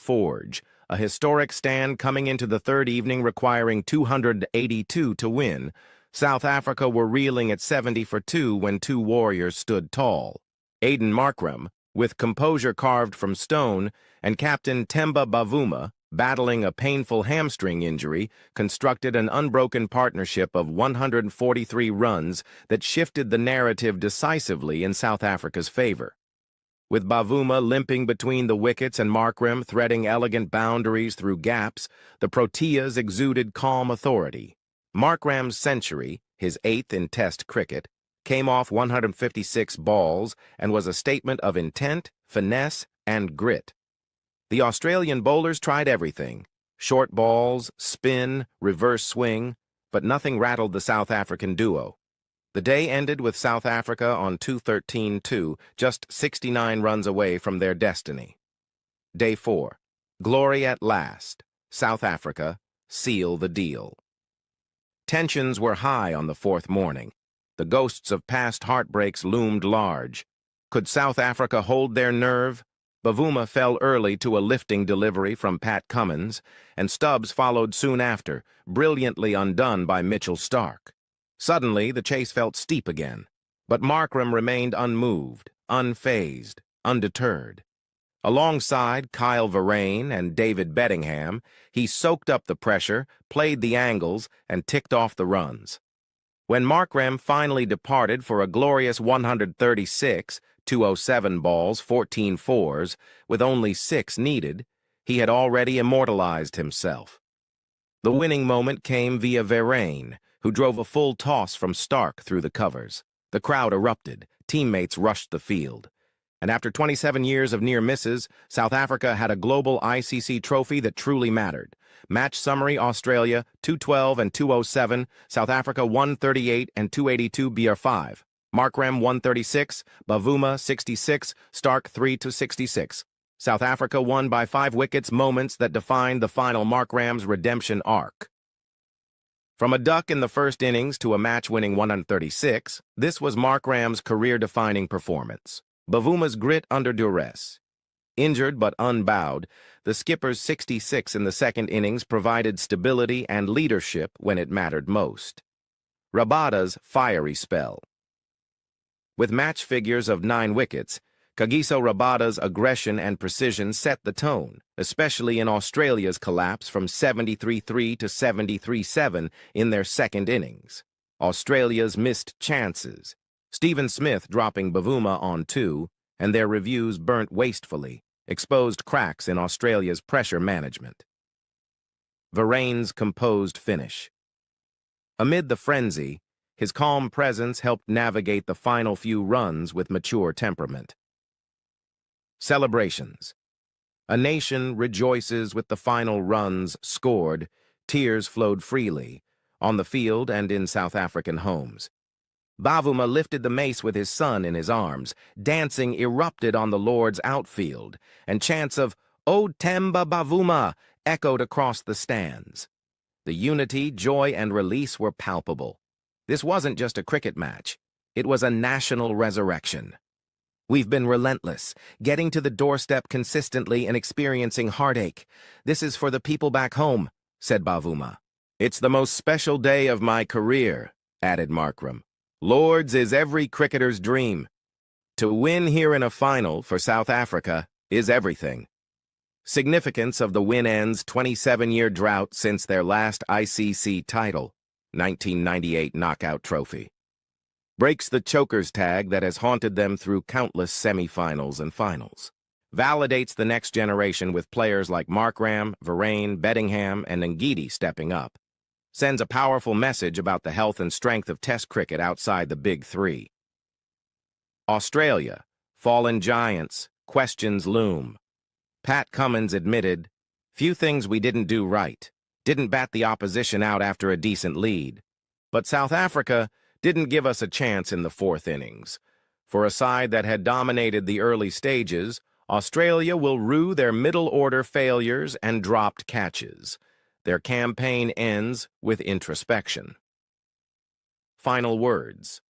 Forge, a historic stand coming into the third evening requiring 282 to win. South Africa were reeling at 70 for 2 when two warriors stood tall. Aiden Markram, with composure carved from stone, and Captain Temba Bavuma, battling a painful hamstring injury, constructed an unbroken partnership of 143 runs that shifted the narrative decisively in South Africa's favor. With Bavuma limping between the wickets and Markram threading elegant boundaries through gaps, the Proteas exuded calm authority. Markram's century, his 8th in Test cricket, came off 156 balls and was a statement of intent, finesse, and grit. The Australian bowlers tried everything: short balls, spin, reverse swing, but nothing rattled the South African duo. The day ended with South Africa on 213-2, just 69 runs away from their destiny. Day 4. Glory at last. South Africa, seal the deal. Tensions were high on the fourth morning. The ghosts of past heartbreaks loomed large. Could South Africa hold their nerve? Bavuma fell early to a lifting delivery from Pat Cummins, and Stubbs followed soon after, brilliantly undone by Mitchell Starc. Suddenly, the chase felt steep again, but Markram remained unmoved, unfazed, undeterred. Alongside Kyle Verreynne and David Bedingham, he soaked up the pressure, played the angles, and ticked off the runs. When Markram finally departed for a glorious 136, 207 balls, 14 fours, with only 6 needed, he had already immortalized himself. The winning moment came via Verreynne, who drove a full toss from Starc through the covers. The crowd erupted, teammates rushed the field. And after 27 years of near misses, South Africa had a global ICC trophy that truly mattered. Match summary: Australia 212 and 207, South Africa 138 and 282 BR5. Markram 136, Bavuma 66, Starc 3-66. South Africa won by 5 wickets, moments that defined the final Markram's redemption arc. From a duck in the first innings to a match-winning 136, this was Markram's career-defining performance. Bavuma's grit under duress. Injured but unbowed, the skipper's 66 in the second innings provided stability and leadership when it mattered most. Rabada's fiery spell. With match figures of 9 wickets, Kagiso Rabada's aggression and precision set the tone, especially in Australia's collapse from 73-3 to 73-7 in their second innings. Australia's missed chances. Stephen Smith dropping Bavuma on 2, and their reviews burnt wastefully, exposed cracks in Australia's pressure management. Verreynne's composed finish. Amid the frenzy, his calm presence helped navigate the final few runs with mature temperament. Celebrations. A nation rejoices with the final runs scored, tears flowed freely, on the field and in South African homes. Bavuma lifted the mace with his son in his arms, dancing erupted on the Lord's outfield, and chants of "O Temba Bavuma" echoed across the stands. The unity, joy, and release were palpable. This wasn't just a cricket match. It was a national resurrection. "We've been relentless, getting to the doorstep consistently and experiencing heartache. This is for the people back home," said Bavuma. "It's the most special day of my career," added Markram. "Lords is every cricketer's dream. To win here in a final for South Africa is everything." Significance of the win ends 27-year drought since their last ICC title, 1998 knockout trophy. Breaks the choker's tag that has haunted them through countless semifinals and finals. Validates the next generation with players like Markram, Verreynne, Bedingham, and Ngidi stepping up. Sends a powerful message about the health and strength of Test cricket outside the Big Three. Australia, fallen giants, questions loom. Pat Cummins admitted, "Few things we didn't do right. Didn't bat the opposition out after a decent lead. But South Africa didn't give us a chance in the fourth innings. For a side that had dominated the early stages, Australia will rue their middle-order failures and dropped catches. Their campaign ends with introspection." Final words.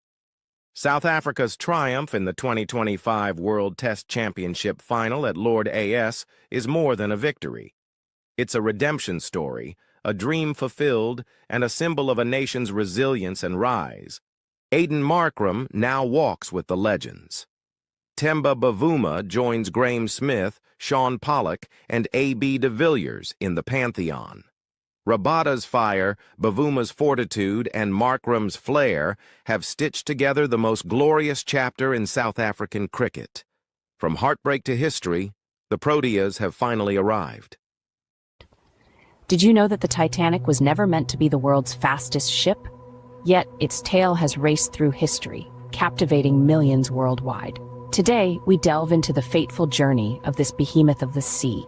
South Africa's triumph in the 2025 World Test Championship final at Lord AS is more than a victory. It's a redemption story, a dream fulfilled, and a symbol of a nation's resilience and rise. Aiden Markram now walks with the legends. Temba Bavuma joins Graeme Smith, Sean Pollock, and A.B. de Villiers in the Pantheon. Rabada's fire, Bavuma's fortitude, and Markram's flair have stitched together the most glorious chapter in South African cricket. From heartbreak to history, the Proteas have finally arrived. Did you know that the Titanic was never meant to be the world's fastest ship? Yet its tale has raced through history, captivating millions worldwide. Today, we delve into the fateful journey of this behemoth of the sea,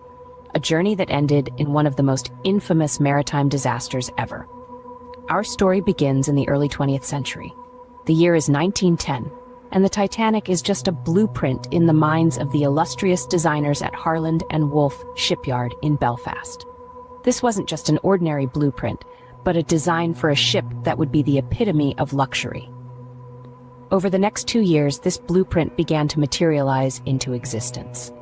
a journey that ended in one of the most infamous maritime disasters ever. Our story begins in the early 20th century. The year is 1910, and the Titanic is just a blueprint in the minds of the illustrious designers at Harland and Wolff shipyard in Belfast. This wasn't just an ordinary blueprint, but a design for a ship that would be the epitome of luxury. Over the next 2 years, this blueprint began to materialize into existence.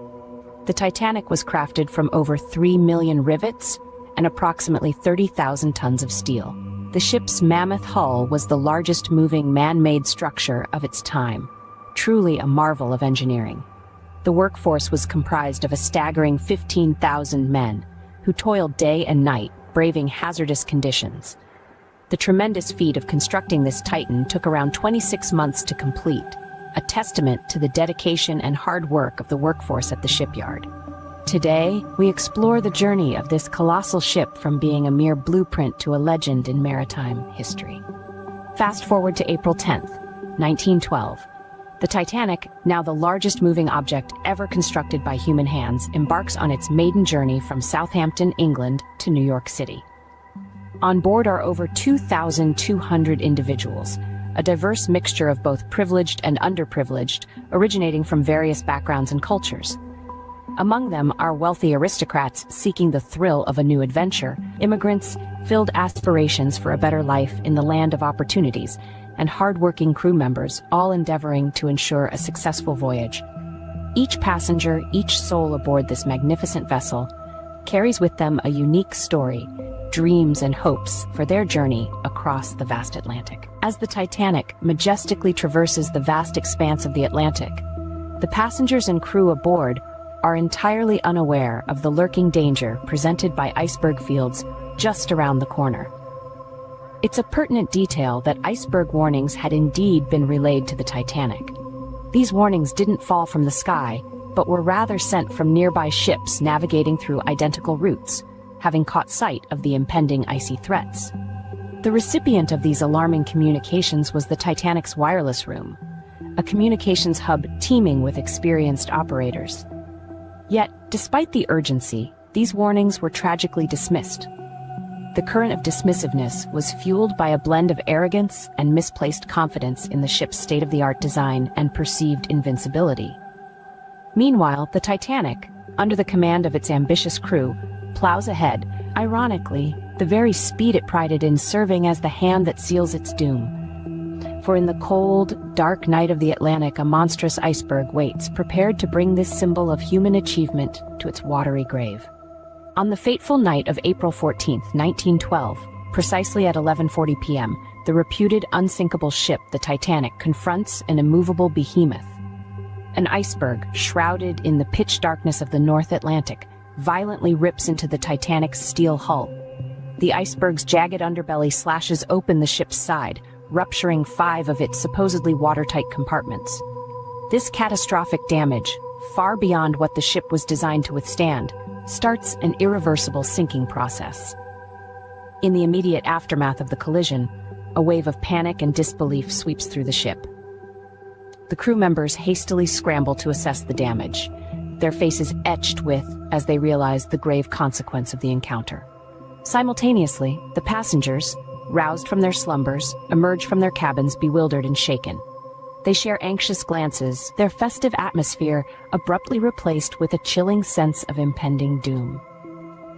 The Titanic was crafted from over 3 million rivets and approximately 30,000 tons of steel. The ship's mammoth hull was the largest moving man-made structure of its time, truly a marvel of engineering. The workforce was comprised of a staggering 15,000 men, who toiled day and night, braving hazardous conditions. The tremendous feat of constructing this Titan took around 26 months to complete, a testament to the dedication and hard work of the workforce at the shipyard. Today, we explore the journey of this colossal ship from being a mere blueprint to a legend in maritime history. Fast forward to April 10th, 1912. The Titanic, now the largest moving object ever constructed by human hands, embarks on its maiden journey from Southampton, England, to New York City. On board are over 2,200 individuals, a diverse mixture of both privileged and underprivileged, originating from various backgrounds and cultures. Among them are wealthy aristocrats seeking the thrill of a new adventure, immigrants filled aspirations for a better life in the land of opportunities, and hard-working crew members, all endeavoring to ensure a successful voyage. Each passenger, each soul aboard this magnificent vessel, carries with them a unique story, dreams and hopes for their journey across the vast Atlantic. As the Titanic majestically traverses the vast expanse of the Atlantic, the passengers and crew aboard are entirely unaware of the lurking danger presented by iceberg fields just around the corner. It's a pertinent detail that iceberg warnings had indeed been relayed to the Titanic. These warnings didn't fall from the sky, but were rather sent from nearby ships navigating through identical routes, having caught sight of the impending icy threats. The recipient of these alarming communications was the Titanic's wireless room, a communications hub teeming with experienced operators. Yet, despite the urgency, these warnings were tragically dismissed. The current of dismissiveness was fueled by a blend of arrogance and misplaced confidence in the ship's state-of-the-art design and perceived invincibility. Meanwhile, the Titanic, under the command of its ambitious crew, plows ahead, ironically, the very speed it prided in serving as the hand that seals its doom. For in the cold, dark night of the Atlantic, a monstrous iceberg waits, prepared to bring this symbol of human achievement to its watery grave. On the fateful night of April 14, 1912, precisely at 11:40 p.m., the reputed unsinkable ship, the Titanic, confronts an immovable behemoth. An iceberg, shrouded in the pitch darkness of the North Atlantic, violently rips into the Titanic's steel hull. The iceberg's jagged underbelly slashes open the ship's side, rupturing 5 of its supposedly watertight compartments. This catastrophic damage, far beyond what the ship was designed to withstand, starts an irreversible sinking process. In the immediate aftermath of the collision, a wave of panic and disbelief sweeps through the ship. The crew members hastily scramble to assess the damage, their faces etched with as they realize the grave consequence of the encounter. Simultaneously, the passengers, roused from their slumbers, emerge from their cabins bewildered and shaken. They share anxious glances, their festive atmosphere abruptly replaced with a chilling sense of impending doom.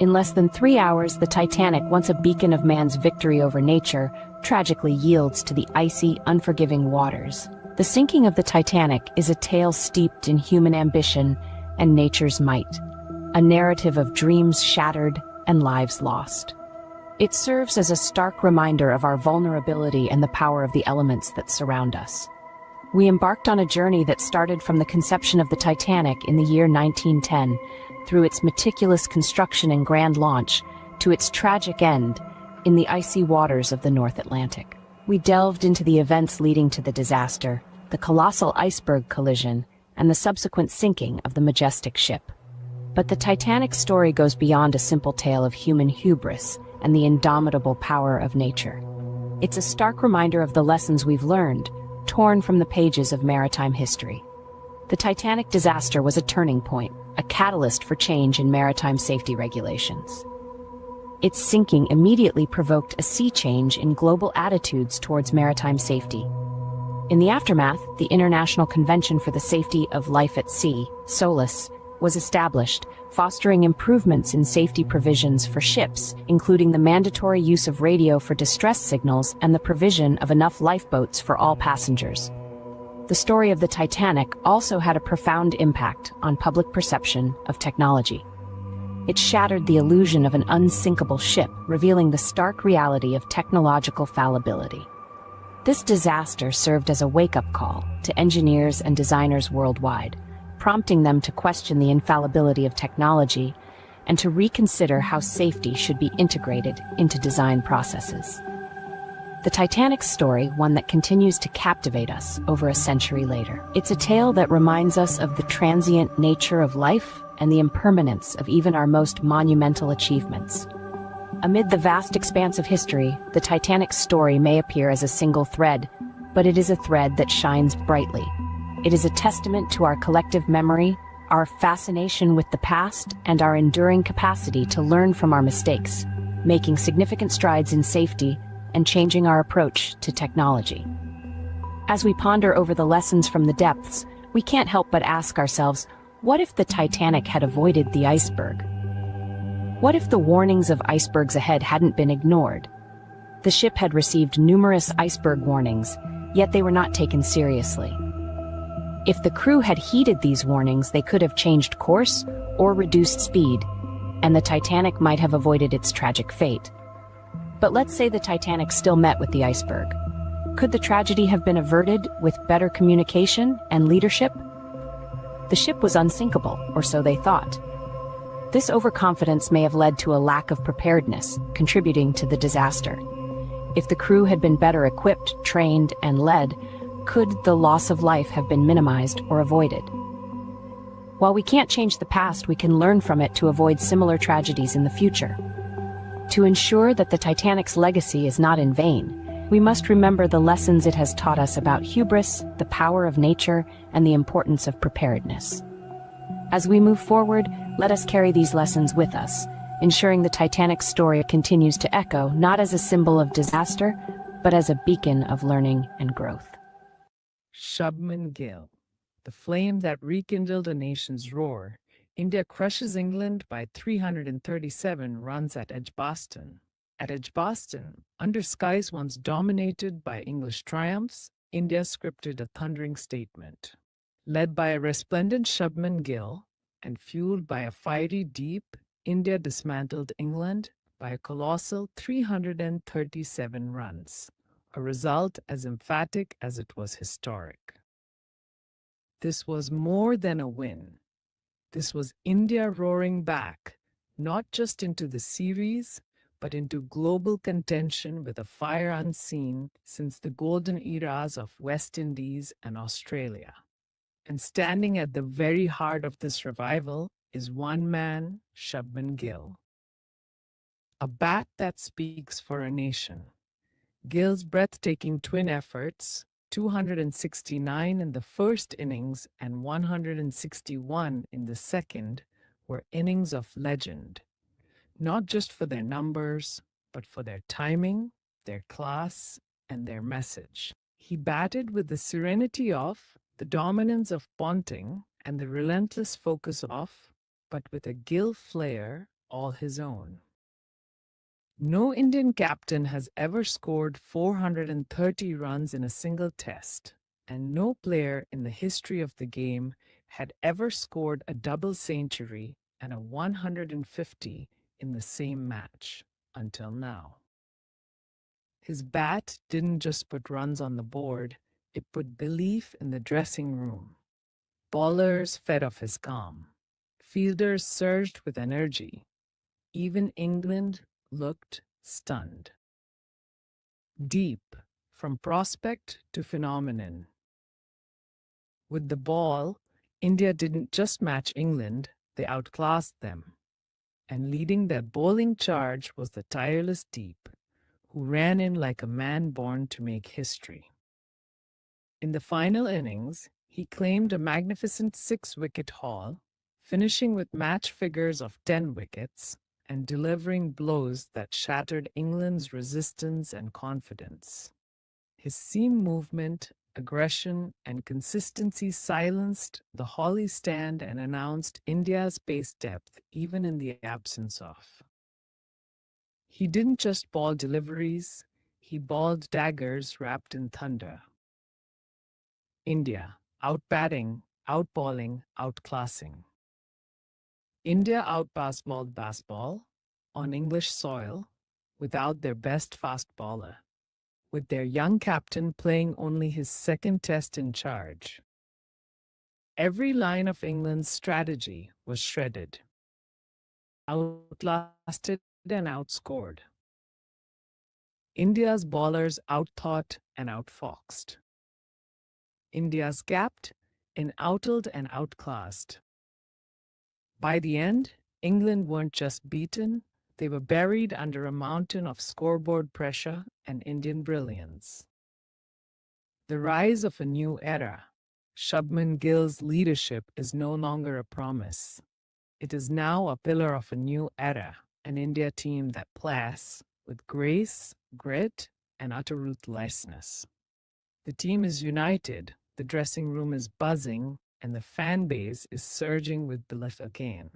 In less than 3 hours, the Titanic, once a beacon of man's victory over nature, tragically yields to the icy, unforgiving waters. The sinking of the Titanic is a tale steeped in human ambition and nature's might, a narrative of dreams shattered and lives lost. It serves as a stark reminder of our vulnerability and the power of the elements that surround us. We embarked on a journey that started from the conception of the Titanic in the year 1910, through its meticulous construction and grand launch, to its tragic end in the icy waters of the North Atlantic. We delved into the events leading to the disaster, the colossal iceberg collision, and the subsequent sinking of the majestic ship. But the Titanic's story goes beyond a simple tale of human hubris and the indomitable power of nature. It's a stark reminder of the lessons we've learned, torn from the pages of maritime history. The Titanic disaster was a turning point, a catalyst for change in maritime safety regulations. Its sinking immediately provoked a sea change in global attitudes towards maritime safety. In the aftermath, the International Convention for the Safety of Life at Sea, SOLAS, was established, fostering improvements in safety provisions for ships, including the mandatory use of radio for distress signals and the provision of enough lifeboats for all passengers. The story of the Titanic also had a profound impact on public perception of technology. It shattered the illusion of an unsinkable ship, revealing the stark reality of technological fallibility. This disaster served as a wake-up call to engineers and designers worldwide, prompting them to question the infallibility of technology and to reconsider how safety should be integrated into design processes. The Titanic's story, one that continues to captivate us over a century later. It's a tale that reminds us of the transient nature of life and the impermanence of even our most monumental achievements. Amid the vast expanse of history, the Titanic's story may appear as a single thread, but it is a thread that shines brightly. It is a testament to our collective memory, our fascination with the past, and our enduring capacity to learn from our mistakes, making significant strides in safety and changing our approach to technology. As we ponder over the lessons from the depths, we can't help but ask ourselves, what if the Titanic had avoided the iceberg? What if the warnings of icebergs ahead hadn't been ignored? The ship had received numerous iceberg warnings, yet they were not taken seriously. If the crew had heeded these warnings, they could have changed course or reduced speed, and the Titanic might have avoided its tragic fate. But let's say the Titanic still met with the iceberg. Could the tragedy have been averted with better communication and leadership? The ship was unsinkable, or so they thought. This overconfidence may have led to a lack of preparedness, contributing to the disaster. If the crew had been better equipped, trained, and led, could the loss of life have been minimized or avoided? While we can't change the past, we can learn from it to avoid similar tragedies in the future. To ensure that the Titanic's legacy is not in vain, we must remember the lessons it has taught us about hubris, the power of nature, and the importance of preparedness. As we move forward, let us carry these lessons with us, ensuring the Titanic's story continues to echo not as a symbol of disaster, but as a beacon of learning and growth. Shubman Gill, the flame that rekindled a nation's roar. India crushes England by 337 runs at Edgbaston. At Edgbaston, under skies once dominated by English triumphs, India scripted a thundering statement. Led by a resplendent Shubman Gill and fueled by a fiery deep, India dismantled England by a colossal 337 runs, a result as emphatic as it was historic. This was more than a win. This was India roaring back, not just into the series, but into global contention with a fire unseen since the golden eras of West Indies and Australia. And standing at the very heart of this revival is one man, Shubman Gill. A bat that speaks for a nation. Gill's breathtaking twin efforts, 269 in the first innings and 161 in the second, were innings of legend, not just for their numbers, but for their timing, their class, and their message. He batted with the serenity of, the dominance of Ponting, and the relentless focus of, but with a Gill flair all his own. No Indian captain has ever scored 430 runs in a single test, and no player in the history of the game had ever scored a double century and a 150 in the same match until now. His bat didn't just put runs on the board, it put belief in the dressing room. Bowlers fed off his calm. Fielders surged with energy. Even England looked stunned. Deep, from prospect to phenomenon. With the ball, India didn't just match England, they outclassed them. And leading their bowling charge was the tireless Deep, who ran in like a man born to make history. In the final innings, he claimed a magnificent 6-wicket haul, finishing with match figures of 10 wickets and delivering blows that shattered England's resistance and confidence. His seam movement, aggression, and consistency silenced the Holly stand and announced India's pace depth even in the absence of. He didn't just ball deliveries, he balled daggers wrapped in thunder. India, out-batting, out-balling, outclassing. India out-baseballed baseball on English soil without their best fast bowler, with their young captain playing only his second test in charge. Every line of England's strategy was shredded, outlasted and outscored. India's bowlers outthought and outfoxed. India's gapped and outled and outclassed. By the end, England weren't just beaten, they were buried under a mountain of scoreboard pressure and Indian brilliance. The rise of a new era. Shubman Gill's leadership is no longer a promise. It is now a pillar of a new era, an India team that plays with grace, grit, and utter ruthlessness. The team is united, the dressing room is buzzing, and the fan base is surging with belief again.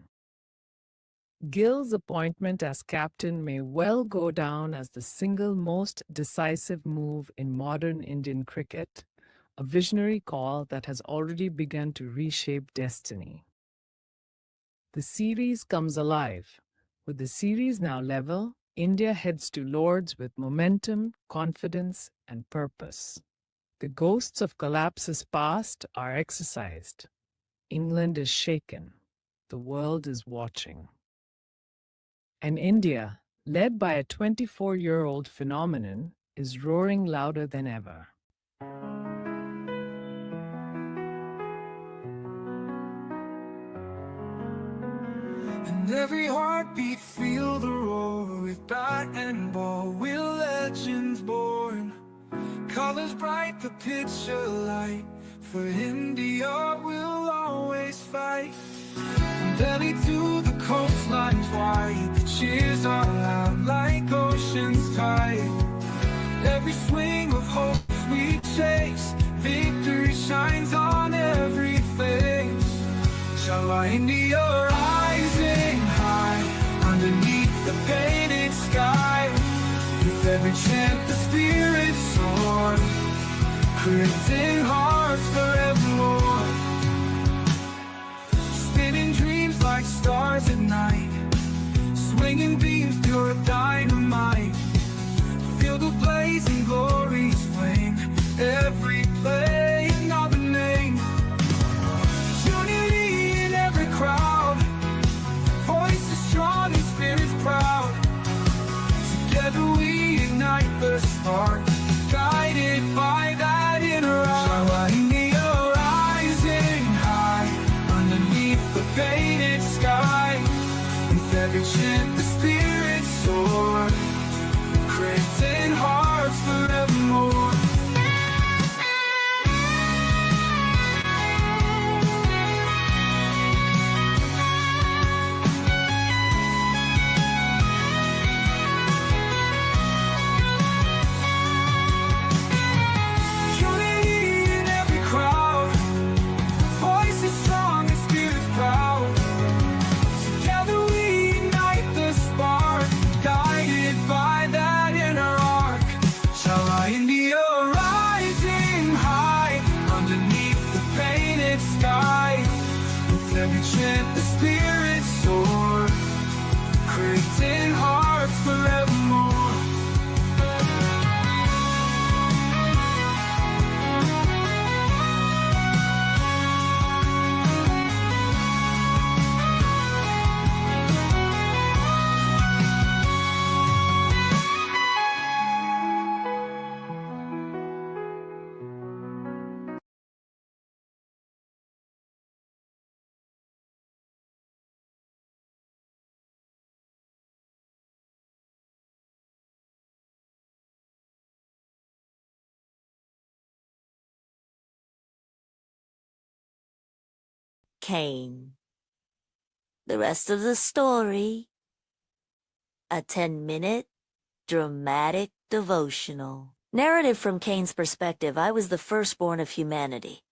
Gill's appointment as captain may well go down as the single most decisive move in modern Indian cricket, a visionary call that has already begun to reshape destiny. The series comes alive. With the series now level, India heads to Lord's with momentum, confidence, and purpose. The ghosts of collapses past are exorcised. England is shaken. The world is watching. And India, led by a 24-year-old phenomenon, is roaring louder than ever. And every heartbeat feel the roar. With bat and ball, we're legends born. Colors bright, the picture light. For India, we'll always fight. From Delhi to the coastlines wide, the cheers are loud like ocean's tide. Every swing of hope we chase, victory shines on every face. Shall our India rising high, underneath the painted sky. With every chant the spirit soars, creating hearts forevermore. Spinning dreams like stars at night, swinging beams pure dynamite. Feel the blazing glories flame, every play another name. Unity in every crowd, voices strong and spirits proud. Together we ignite the spark, guided by that inner eye. India rising high, underneath the painted sky. With every chant the spirits soar, creating hearts forevermore. Guided in hearts forevermore. Cain. The rest of the story, a 10-minute dramatic devotional. Narrative from Cain's perspective. I was the firstborn of humanity.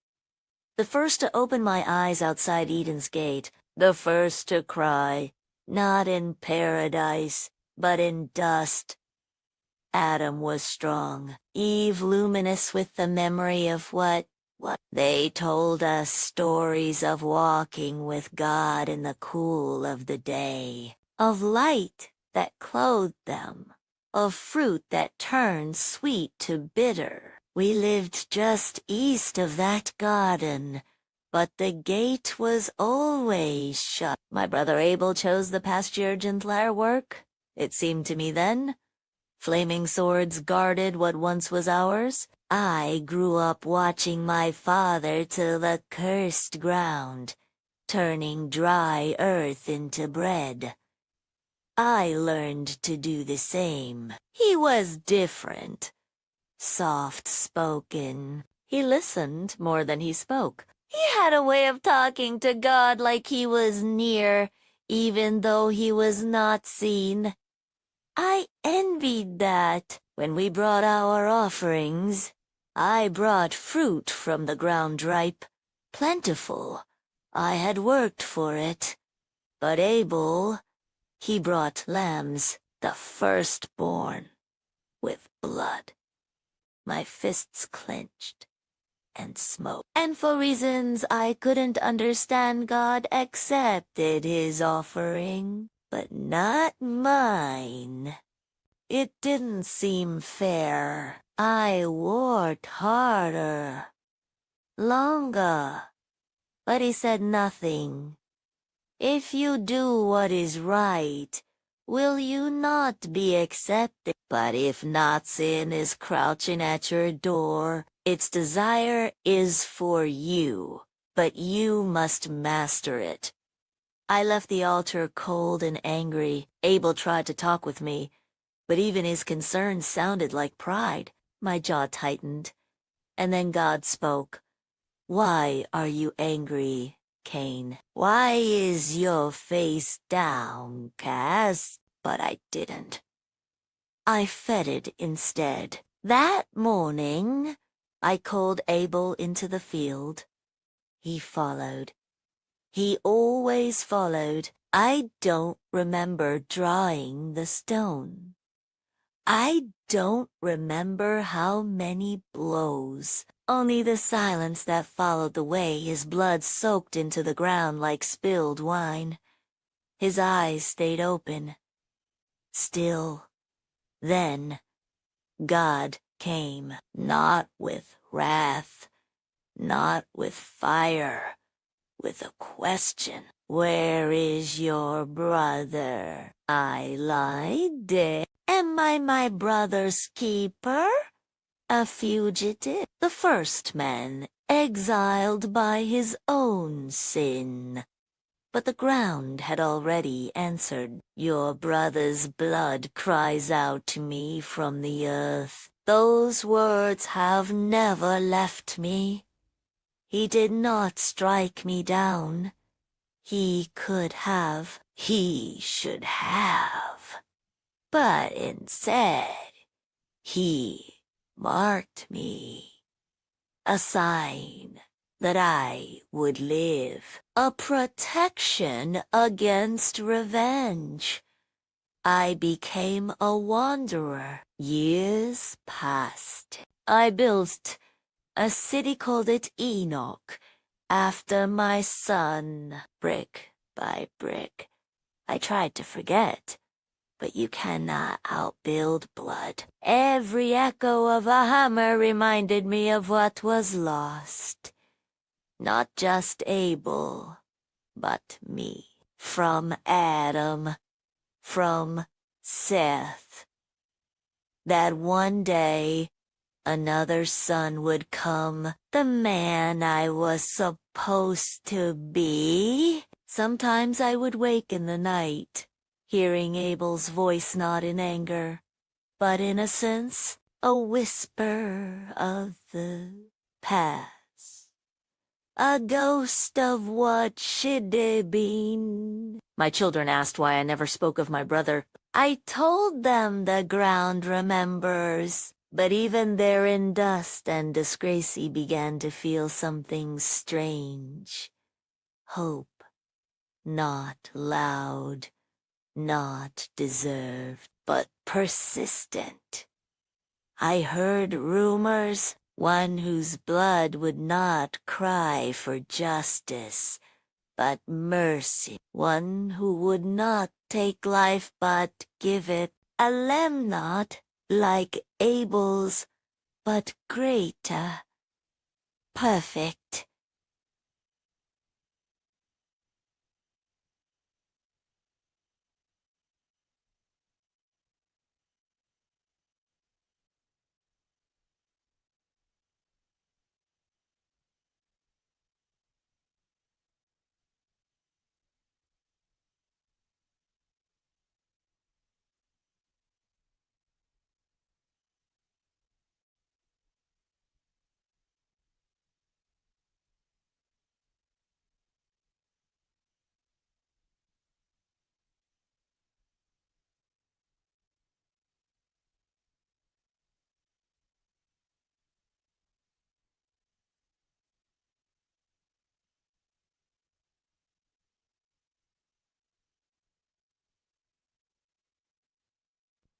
The first to open my eyes outside Eden's gate. The first to cry, not in paradise, but in dust. Adam was strong, Eve luminous with the memory of what they told us stories of walking with God in the cool of the day, of light that clothed them, of fruit that turned sweet to bitter. We lived just east of that garden, but the gate was always shut. My brother Abel chose the pasture gentler work, it seemed to me then. Flaming swords guarded what once was ours. I grew up watching my father till the cursed ground, turning dry earth into bread. I learned to do the same. He was different. Soft-spoken. He listened more than he spoke. He had a way of talking to God like he was near, even though he was not seen. I envied that. When we brought our offerings, I brought fruit from the ground ripe, plentiful. I had worked for it. But Abel, he brought lambs, the firstborn, with blood. My fists clenched and smote. And for reasons I couldn't understand, God accepted his offering. But not mine. It didn't seem fair. I worked harder, longer, but he said nothing. If you do what is right, will you not be accepted? But if not, sin is crouching at your door. Its desire is for you, but you must master it. I left the altar cold and angry. Abel tried to talk with me, but even his concerns sounded like pride. My jaw tightened, and then God spoke. Why are you angry, Cain? Why is your face downcast? But I didn't. I fed it instead. That morning, I called Abel into the field. He followed. He always followed. I don't remember drawing the stone. I don't remember how many blows. Only the silence that followed the way his blood soaked into the ground like spilled wine. His eyes stayed open. Still. Then, God came, not with wrath, not with fire, with a question. Where is your brother? I lied. Am I my brother's keeper? A fugitive? The first man, exiled by his own sin. But the ground had already answered. Your brother's blood cries out to me from the earth. Those words have never left me. He did not strike me down. He could have. He should have. But instead, he marked me. A sign that I would live. A protection against revenge. I became a wanderer. Years passed. I built a city, called it Enoch, after my son, brick by brick. I tried to forget. but you cannot outbuild blood. Every echo of a hammer reminded me of what was lost. Not just Abel, but me. From Adam, from Seth. That one day, another son would come, the man I was supposed to be. Sometimes I would wake in the night, hearing Abel's voice not in anger, but in a sense, a whisper of the past. A ghost of what should have been. My children asked why I never spoke of my brother. I told them the ground remembers, but even there in dust and disgrace he began to feel something strange. Hope. Not loud, not deserved, but persistent. I heard rumors, one whose blood would not cry for justice, but mercy, one who would not take life but give it, a lamb not like Abel's, but greater, perfect.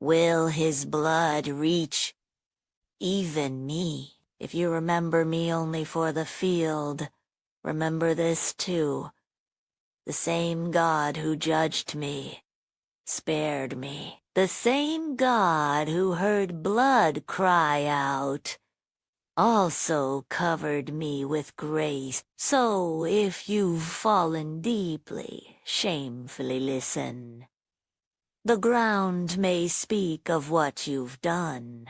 Will his blood reach even me? If you remember me only for the field, remember this too. The same God who judged me, spared me. The same God who heard blood cry out, also covered me with grace. So if you've fallen deeply, shamefully listen. The ground may speak of what you've done,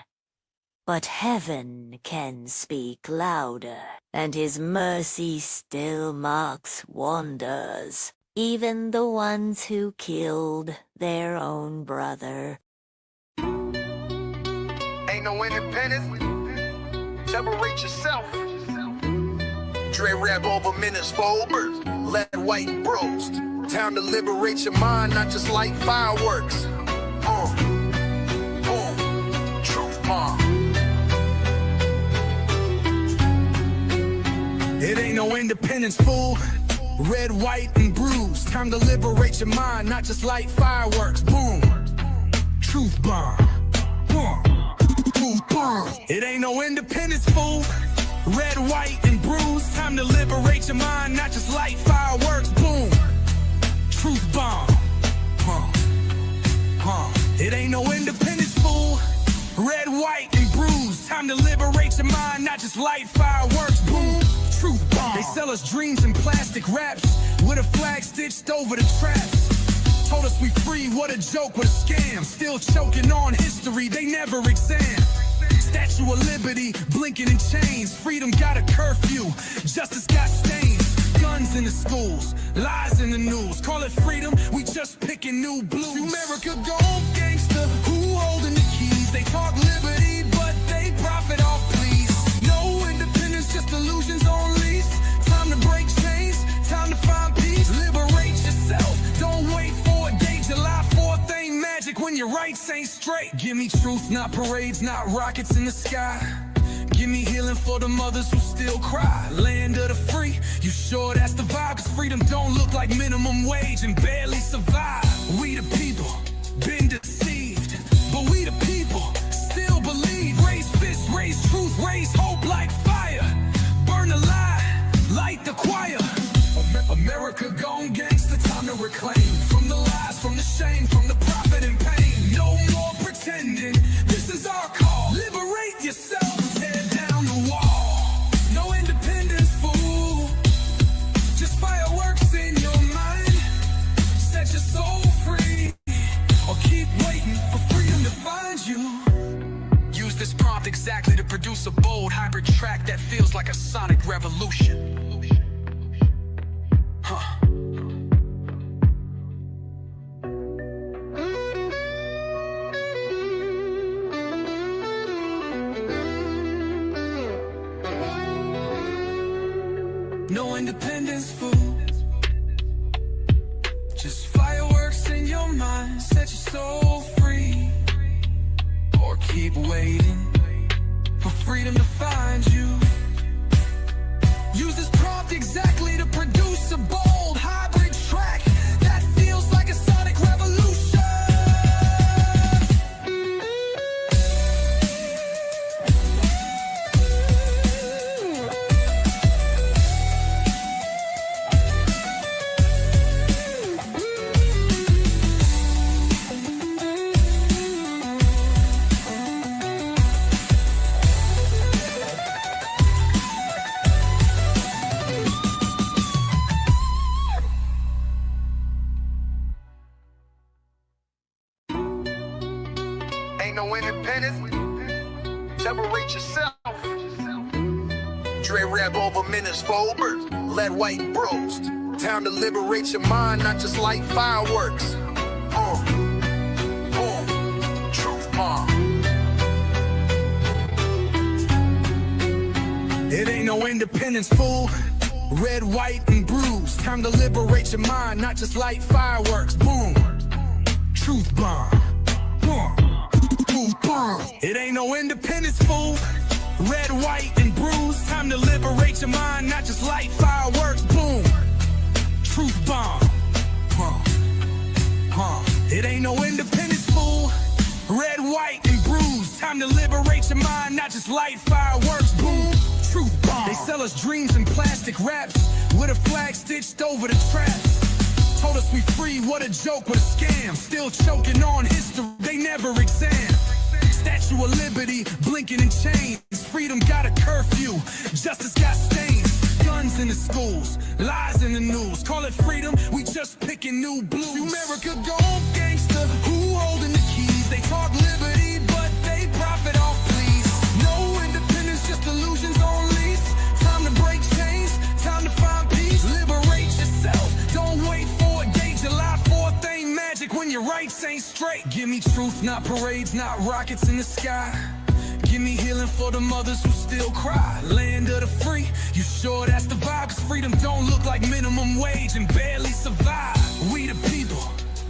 but heaven can speak louder, and his mercy still marks wonders, even the ones who killed their own brother. Ain't no independence. Separate yourself. Dre rap over minutes for Ubers. Let white bros. Time to liberate your mind, not just like fireworks. Truth bomb. It ain't no independence, fool. Red, white, and bruised. Time to liberate your mind, not just like fireworks. Boom. Truth bomb. Boom. Truth bomb. It ain't no independence, fool. Red, white, and bruised. Time to liberate your mind, not just like fireworks. Boom. Truth bomb. It ain't no independence, fool. Red, white, and bruised. Time to liberate your mind, not just light fireworks. Boom. Truth bomb. They sell us dreams in plastic wraps with a flag stitched over the traps. Told us we free, what a joke, what a scam. Still choking on history, they never exam. Statue of Liberty, blinking in chains. Freedom got a curfew, justice got stains. Guns in the schools, lies in the news. Call it freedom, we just picking new blues. America gold gangster, who holding the keys? They talk liberty, but they profit off please. No independence, just illusions on lease. Time to break chains, time to find peace. Liberate yourself, don't wait for a day. July 4th ain't magic when your rights ain't straight. Give me truth, not parades, not rockets in the sky. Give me healing for the mothers who still cry. Land of the free, you sure that's the vibe? Cause freedom don't look like minimum wage and barely survive. We the people, been deceived, but we the people, still believe. Raise fists, raise truth, raise hope like fire. Burn the lie, light the choir. America gone gangsta, time to reclaim. From the lies, from the shame, from the profit and pain. produce a bold hybrid track that feels like a sonic revolution. No independence, fool. Just fireworks in your mind. Set your soul free. Or keep waiting for freedom to find you. Use this prompt exactly to produce a bold hybrid track that feels like a sonic revolution. Ain't no independence. Separate yourself. Dre rap over minutes forward. Let white bros. Time to liberate your mind, not just light fireworks. Truth bomb. It ain't no independence, fool. Red, white, and bruised. Time to liberate your mind, not just light fireworks. Boom. Truth bomb. Boom. Truth bomb. It ain't no independence, fool. Red, white, and bruised. Time to liberate your mind, not just light fireworks. Boom. Truth bomb. It ain't no independence, fool. Red, white, and bruised. Time to liberate your mind, not just light fireworks. Boom. Truth bomb. They sell us dreams in plastic wraps with a flag stitched over the traps. Told us we free, what a joke, what a scam. Still choking on history, they never exam. Statue of Liberty, blinking in chains. Freedom got a curfew, justice got stains. Guns in the schools, lies in the news. Call it freedom, we just picking new blues. America gone gangster, who holding the keys? They talk liberty, but they profit off please. No independence, just illusions on lease. Time to break chains, time to find peace. Liberate yourself, don't wait for a day. July 4th ain't magic when your rights ain't straight. Give me truth, not parades, not rockets in the sky. Give me healing for the mothers who still cry. Land of the free, you sure that's the vibe? 'Cause freedom don't look like minimum wage and barely survive. We the people,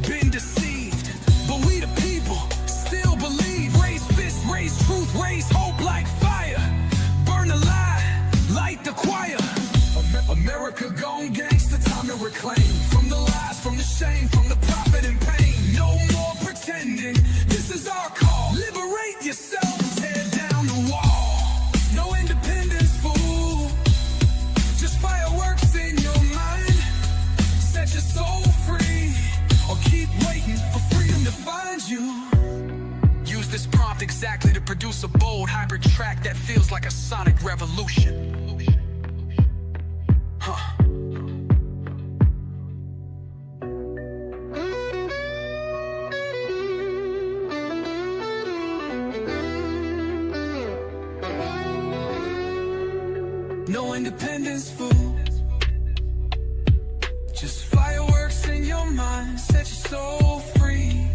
been deceived, but we the people, still believe. Raise fists, raise truth, raise hope like fire. Burn the lie, light the choir. America gone gangster, time to reclaim. From the lies, from the shame, from the profit and pain. No more pretending, this is our call. Liberate yourself, tear down the wall. No independence, fool. Just fireworks in your mind. Set your soul free, or keep waiting for freedom to find you. Use this prompt exactly to produce a bold hybrid track that feels like a sonic revolution. No independence, fool. Just fireworks in your mind. Set your soul free,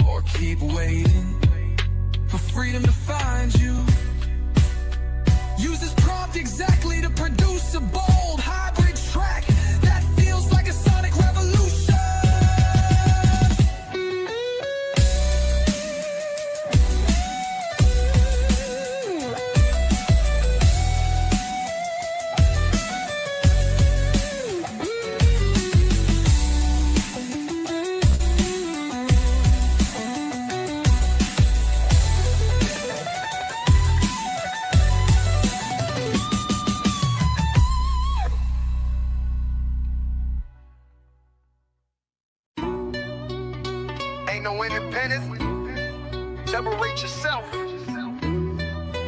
or keep waiting for freedom to find you. Use this prompt exactly to produce a bold hybrid track that feels like a sonic revolution. Ain't no independence. Separate yourself.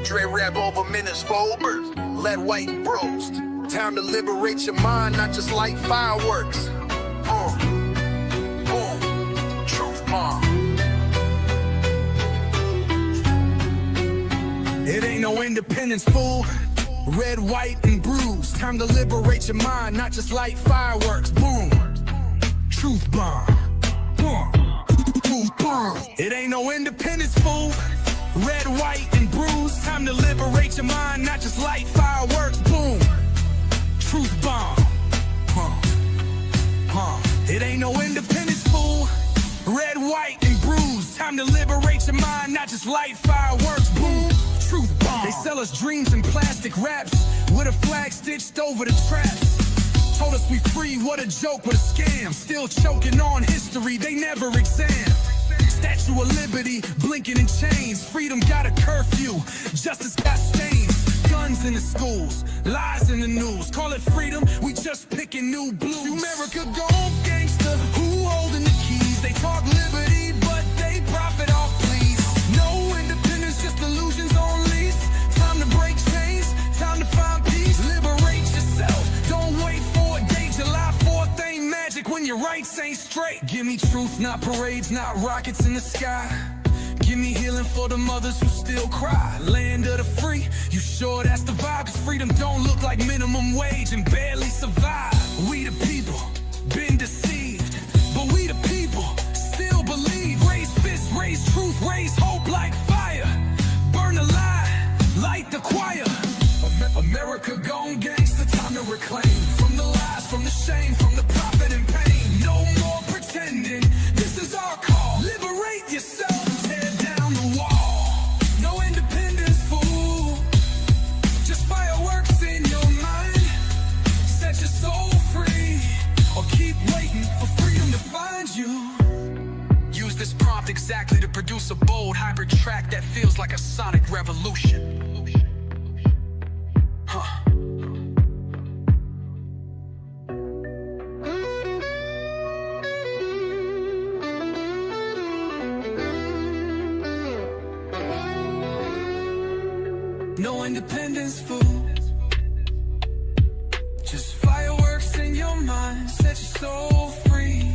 Dre rap over minutes forward. Let white bros. Time to liberate your mind, not just light fireworks. Truth bomb. independence, fool. Red, white, and bruised. Time to liberate your mind, not just light fireworks. Boom. Truth bomb. Boom. Truth bomb. It ain't no independence, fool. Red, white, and bruised. Time to liberate your mind, not just light fireworks. Boom. Truth bomb. It ain't no independence, fool. Red, white, and bruised. Time to liberate your mind, not just light fireworks. Boom. Truth bomb. They sell us dreams in plastic wraps with a flag stitched over the traps. Told us we free, what a joke, what a scam. Still choking on history, they never exam. Statue of Liberty, blinking in chains. Freedom got a curfew, justice got stains. Guns in the schools, lies in the news. Call it freedom, we just picking new blues. America gone gangster, who holding the keys? They talk liberty, but they profit off please. No independence, just illusions on lease. Time to break chains, time to find peace. Liberate yourself, don't wait for a day. July 4th ain't magic when your rights ain't straight. Give me truth, not parades, not rockets in the sky. Give me healing for the mothers who still cry. Land of the free, you sure that's the vibe? Cause freedom don't look like minimum wage and barely survive. We the people, been deceived, but we the people, still believe. Raise fists, raise truth, raise hope like fire. Burn the lie, light the choir. America gone gangsta, time to reclaim. From the lies, from the shame, from the profit and pain. No more pretending, this is our call. Liberate yourself. Use this prompt exactly to produce a bold hybrid track that feels like a sonic revolution. No independence, fool. Just fireworks in your mind. Set your soul free.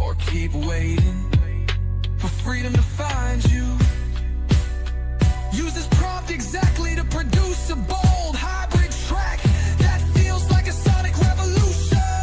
Or keep waiting for freedom to find you. Use this prompt exactly to produce a bold hybrid track that feels like a sonic revolution.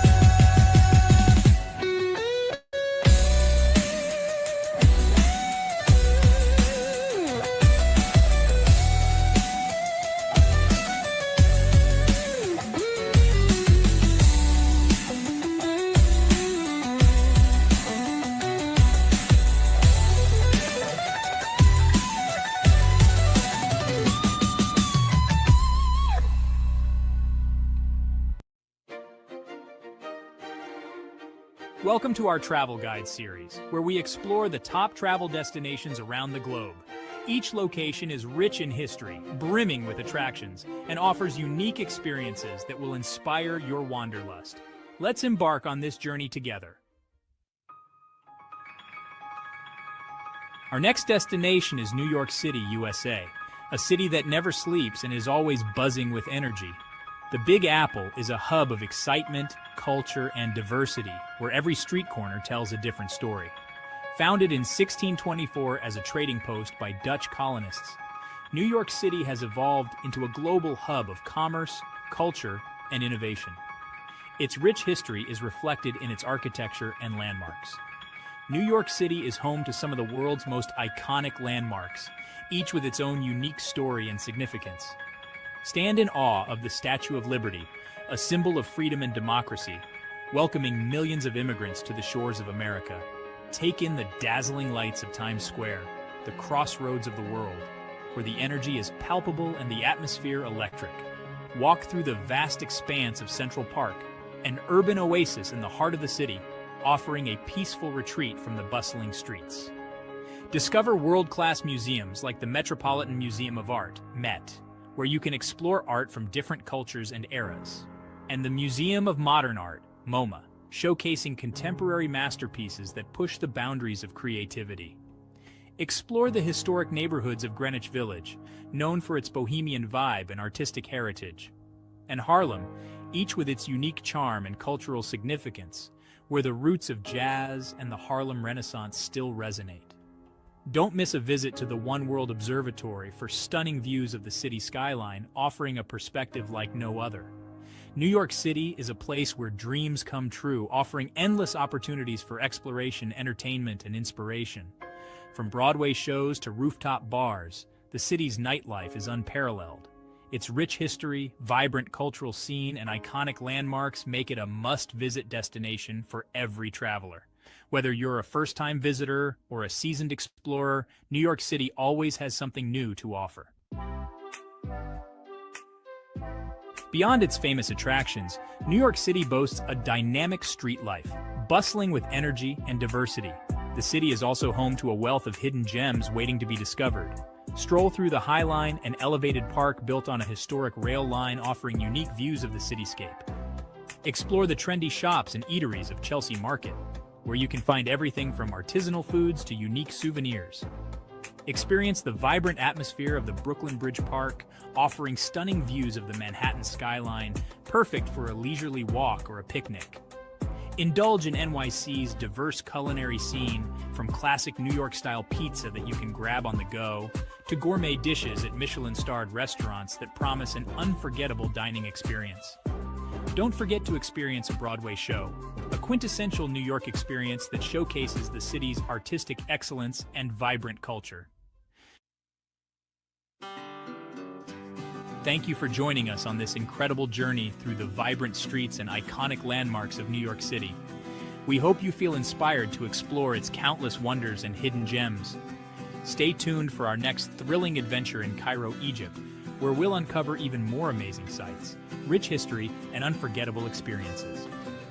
Welcome to our travel guide series, where we explore the top travel destinations around the globe. Each location is rich in history, brimming with attractions, and offers unique experiences that will inspire your wanderlust. Let's embark on this journey together. Our next destination is New York City, USA, a city that never sleeps and is always buzzing with energy. The Big Apple is a hub of excitement, culture, and diversity, where every street corner tells a different story. Founded in 1624 as a trading post by Dutch colonists, New York City has evolved into a global hub of commerce, culture, and innovation. Its rich history is reflected in its architecture and landmarks. New York City is home to some of the world's most iconic landmarks, each with its own unique story and significance. Stand in awe of the Statue of Liberty, a symbol of freedom and democracy, welcoming millions of immigrants to the shores of America. Take in the dazzling lights of Times Square, the crossroads of the world, where the energy is palpable and the atmosphere electric. Walk through the vast expanse of Central Park, an urban oasis in the heart of the city, offering a peaceful retreat from the bustling streets. Discover world-class museums like the Metropolitan Museum of Art, MET, where you can explore art from different cultures and eras, and the Museum of Modern Art, MoMA, showcasing contemporary masterpieces that push the boundaries of creativity. Explore the historic neighborhoods of Greenwich Village, known for its bohemian vibe and artistic heritage, and Harlem, each with its unique charm and cultural significance, where the roots of jazz and the Harlem Renaissance still resonate. Don't miss a visit to the One World Observatory for stunning views of the city skyline, offering a perspective like no other. New York City is a place where dreams come true, offering endless opportunities for exploration, entertainment, and inspiration. From Broadway shows to rooftop bars, the city's nightlife is unparalleled. Its rich history, vibrant cultural scene, and iconic landmarks make it a must-visit destination for every traveler. Whether you're a first-time visitor or a seasoned explorer, New York City always has something new to offer. Beyond its famous attractions, New York City boasts a dynamic street life, bustling with energy and diversity. The city is also home to a wealth of hidden gems waiting to be discovered. Stroll through the High Line, an elevated park built on a historic rail line offering unique views of the cityscape. Explore the trendy shops and eateries of Chelsea Market, where you can find everything from artisanal foods to unique souvenirs. Experience the vibrant atmosphere of the Brooklyn Bridge Park, offering stunning views of the Manhattan skyline, perfect for a leisurely walk or a picnic. Indulge in NYC's diverse culinary scene, from classic New York-style pizza that you can grab on the go, to gourmet dishes at Michelin-starred restaurants that promise an unforgettable dining experience. Don't forget to experience a Broadway show, a quintessential New York experience that showcases the city's artistic excellence and vibrant culture. Thank you for joining us on this incredible journey through the vibrant streets and iconic landmarks of New York City. We hope you feel inspired to explore its countless wonders and hidden gems. Stay tuned for our next thrilling adventure in Cairo, Egypt, where we'll uncover even more amazing sights, rich history, and unforgettable experiences.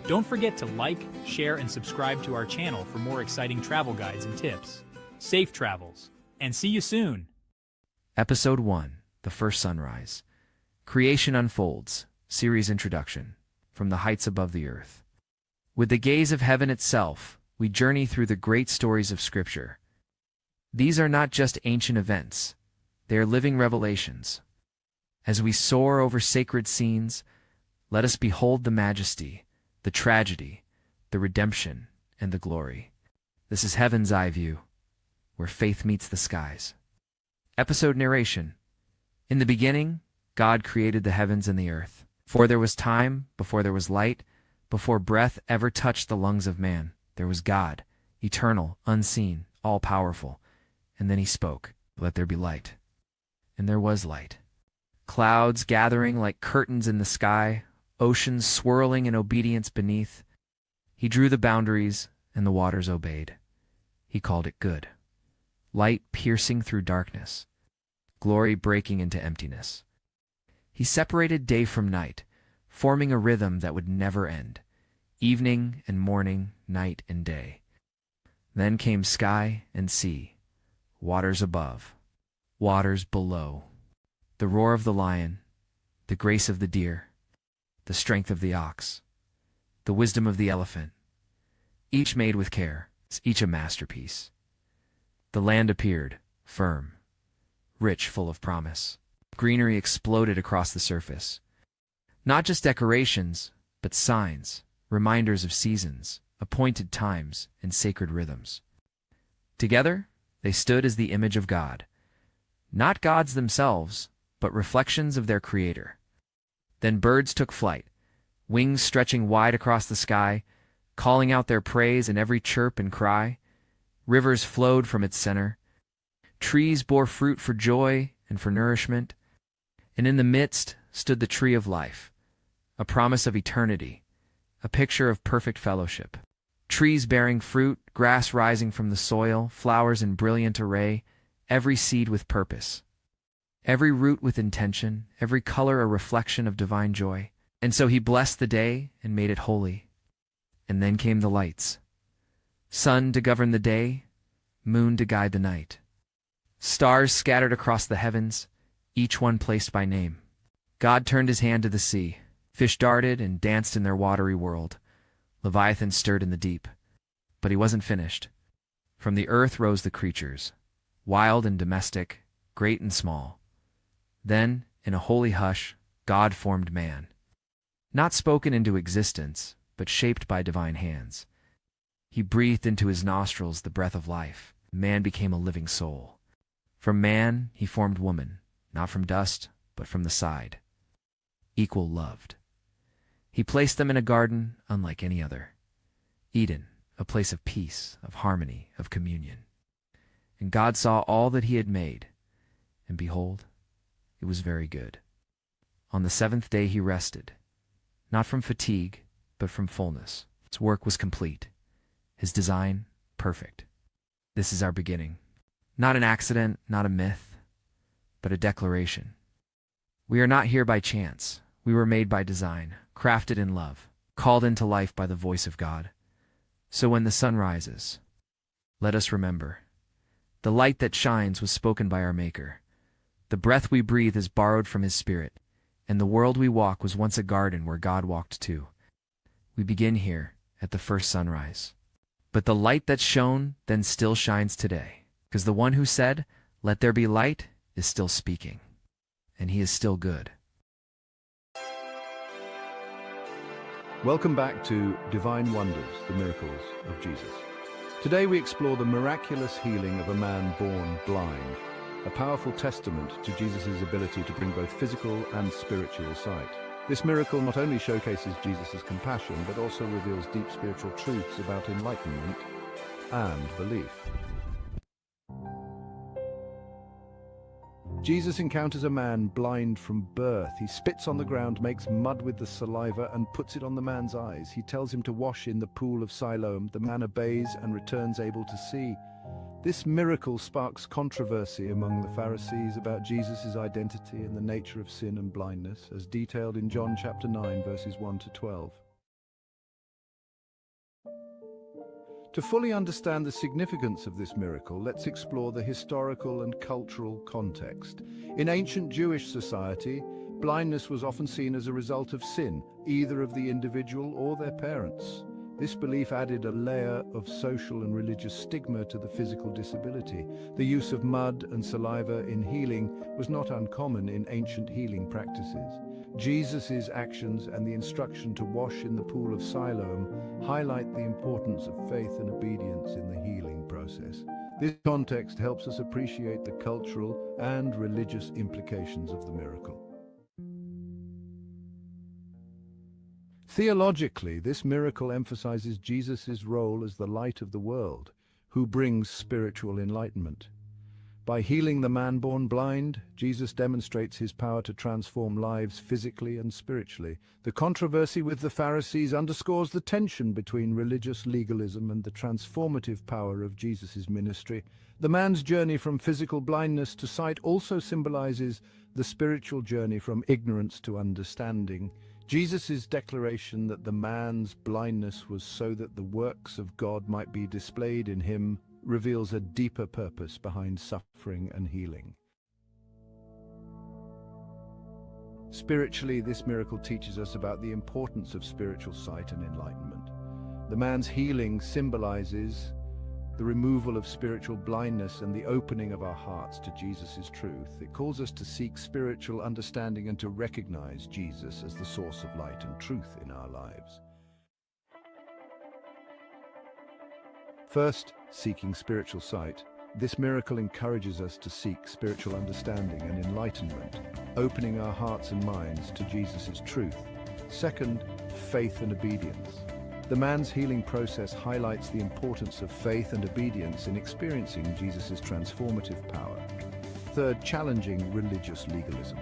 Don't forget to like, share, and subscribe to our channel for more exciting travel guides and tips. Safe travels, and see you soon! Episode 1. The First Sunrise. Creation Unfolds. Series Introduction. From the Heights Above the Earth. With the gaze of heaven itself, we journey through the great stories of Scripture. These are not just ancient events. They are living revelations. As we soar over sacred scenes, let us behold the majesty, the tragedy, the redemption, and the glory. This is Heaven's Eye View, where faith meets the skies. Episode Narration. In the beginning, God created the heavens and the earth. Before there was time, before there was light, before breath ever touched the lungs of man, there was God, eternal, unseen, all-powerful. And then he spoke, "Let there be light." And there was light. Clouds gathering like curtains in the sky, oceans swirling in obedience beneath. He drew the boundaries, and the waters obeyed. He called it good. Light piercing through darkness. Glory breaking into emptiness. He separated day from night, forming a rhythm that would never end. Evening and morning, night and day. Then came sky and sea, waters above, waters below. The roar of the lion, the grace of the deer, the strength of the ox, the wisdom of the elephant, each made with care, each a masterpiece. The land appeared, firm, rich, full of promise. Greenery exploded across the surface. Not just decorations, but signs, reminders of seasons, appointed times, and sacred rhythms. Together, they stood as the image of God. Not gods themselves, but reflections of their Creator. Then birds took flight, wings stretching wide across the sky, calling out their praise in every chirp and cry. Rivers flowed from its center. Trees bore fruit for joy and for nourishment. And in the midst stood the tree of life, a promise of eternity, a picture of perfect fellowship. Trees bearing fruit, grass rising from the soil, flowers in brilliant array, every seed with purpose. Every root with intention, every color a reflection of divine joy. And so he blessed the day and made it holy. And then came the lights. Sun to govern the day, moon to guide the night. Stars scattered across the heavens, each one placed by name. God turned his hand to the sea. Fish darted and danced in their watery world. Leviathan stirred in the deep. But he wasn't finished. From the earth rose the creatures, wild and domestic, great and small. Then, in a holy hush, God formed man. Not spoken into existence, but shaped by divine hands. He breathed into his nostrils the breath of life. Man became a living soul. From man he formed woman, not from dust, but from the side. Equal loved. He placed them in a garden unlike any other. Eden, a place of peace, of harmony, of communion. And God saw all that he had made, and behold, it was very good. On the seventh day he rested, not from fatigue, but from fullness. His work was complete, his design perfect. This is our beginning. Not an accident, not a myth, but a declaration. We are not here by chance. We were made by design, crafted in love, called into life by the voice of God. So when the sun rises, let us remember, the light that shines was spoken by our Maker. The breath we breathe is borrowed from his Spirit, and the world we walk was once a garden where God walked too. We begin here at the first sunrise. But the light that shone then still shines today, because the one who said, "Let there be light," is still speaking, and he is still good. Welcome back to Divine Wonders, the Miracles of Jesus. Today we explore the miraculous healing of a man born blind, a powerful testament to Jesus' ability to bring both physical and spiritual sight. This miracle not only showcases Jesus' compassion, but also reveals deep spiritual truths about enlightenment and belief. Jesus encounters a man blind from birth. He spits on the ground, makes mud with the saliva, and puts it on the man's eyes. He tells him to wash in the pool of Siloam. The man obeys and returns able to see. This miracle sparks controversy among the Pharisees about Jesus' identity and the nature of sin and blindness, as detailed in John chapter 9, verses 1 to 12. To fully understand the significance of this miracle, let's explore the historical and cultural context. In ancient Jewish society, blindness was often seen as a result of sin, either of the individual or their parents. This belief added a layer of social and religious stigma to the physical disability. The use of mud and saliva in healing was not uncommon in ancient healing practices. Jesus' actions and the instruction to wash in the pool of Siloam highlight the importance of faith and obedience in the healing process. This context helps us appreciate the cultural and religious implications of the miracle. Theologically, this miracle emphasizes Jesus' role as the light of the world, who brings spiritual enlightenment. By healing the man born blind, Jesus demonstrates his power to transform lives physically and spiritually. The controversy with the Pharisees underscores the tension between religious legalism and the transformative power of Jesus' ministry. The man's journey from physical blindness to sight also symbolizes the spiritual journey from ignorance to understanding. Jesus' declaration that the man's blindness was so that the works of God might be displayed in him reveals a deeper purpose behind suffering and healing. Spiritually, this miracle teaches us about the importance of spiritual sight and enlightenment. The man's healing symbolizes the removal of spiritual blindness and the opening of our hearts to Jesus' truth. It calls us to seek spiritual understanding and to recognize Jesus as the source of light and truth in our lives. First, seeking spiritual sight. This miracle encourages us to seek spiritual understanding and enlightenment, opening our hearts and minds to Jesus' truth. Second, faith and obedience. The man's healing process highlights the importance of faith and obedience in experiencing Jesus' transformative power. Third, challenging religious legalism.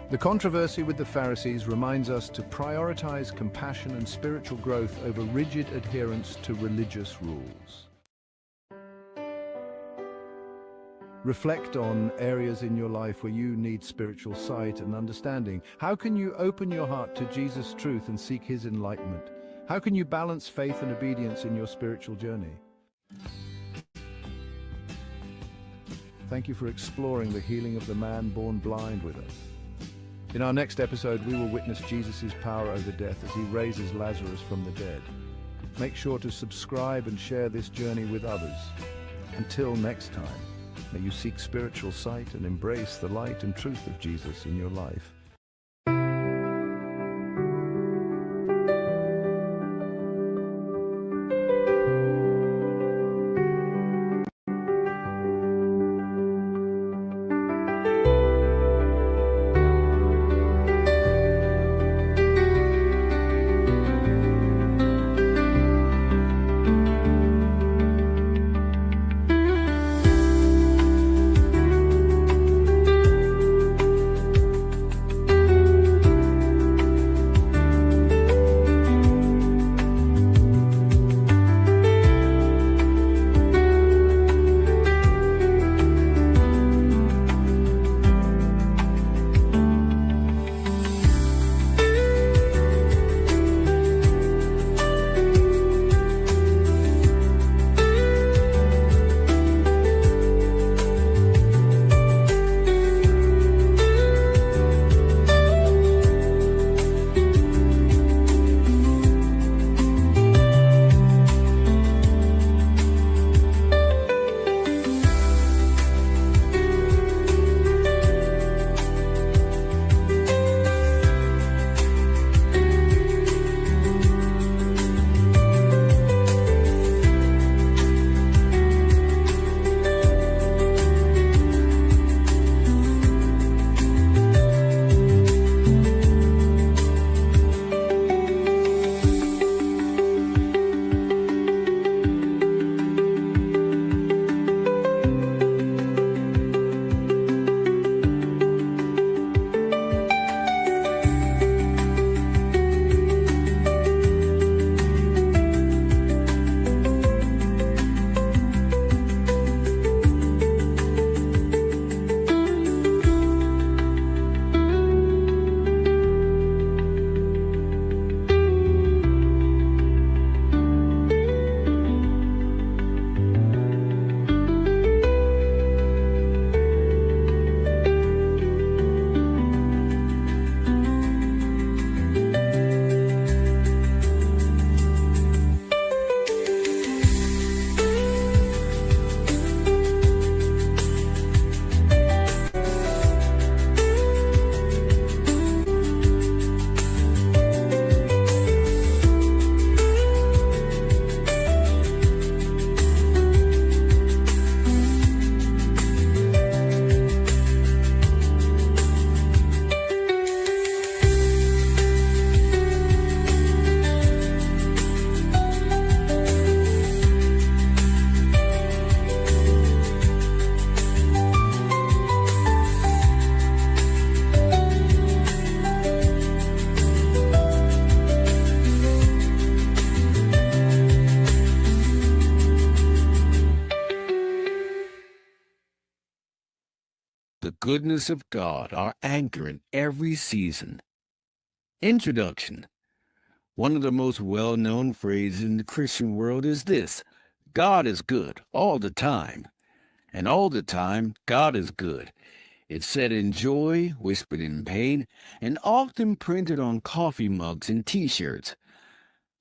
The controversy with the Pharisees reminds us to prioritize compassion and spiritual growth over rigid adherence to religious rules. Reflect on areas in your life where you need spiritual sight and understanding. How can you open your heart to Jesus' truth and seek his enlightenment? How can you balance faith and obedience in your spiritual journey? Thank you for exploring the healing of the man born blind with us. In our next episode, we will witness Jesus' power over death as he raises Lazarus from the dead. Make sure to subscribe and share this journey with others. Until next time, may you seek spiritual sight and embrace the light and truth of Jesus in your life. the goodness of God, our anchor in every season. Introduction. One of the most well-known phrases in the Christian world is this: God is good all the time. And all the time, God is good. It's said in joy, whispered in pain, and often printed on coffee mugs and T-shirts.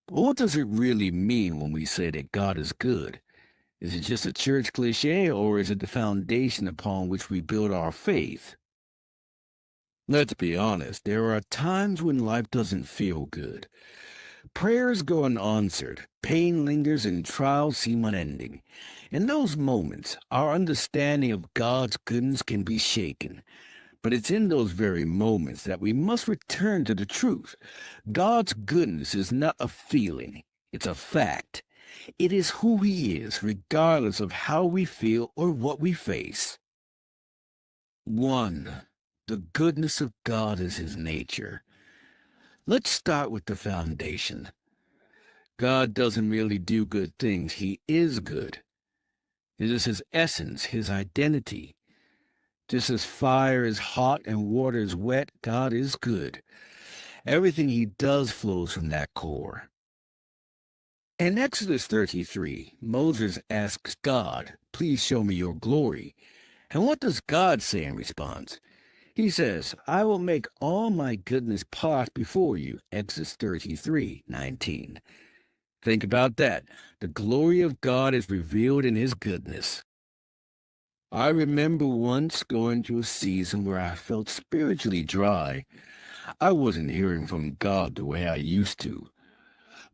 But what does it really mean when we say that God is good? Is it just a church cliche, or is it the foundation upon which we build our faith? Let's be honest, there are times when life doesn't feel good. Prayers go unanswered, pain lingers, and trials seem unending. In those moments, our understanding of God's goodness can be shaken. But it's in those very moments that we must return to the truth. God's goodness is not a feeling, it's a fact. It is who He is, regardless of how we feel or what we face. 1. The goodness of God is His nature. Let's start with the foundation. God doesn't merely do good things. He is good. It is His essence, His identity. Just as fire is hot and water is wet, God is good. Everything He does flows from that core. In Exodus 33, Moses asks God, "Please show me your glory." And what does God say in response? He says, "I will make all my goodness pass before you." Exodus 33:19. Think about that. The glory of God is revealed in His goodness. I remember once going through a season where I felt spiritually dry. I wasn't hearing from God the way I used to.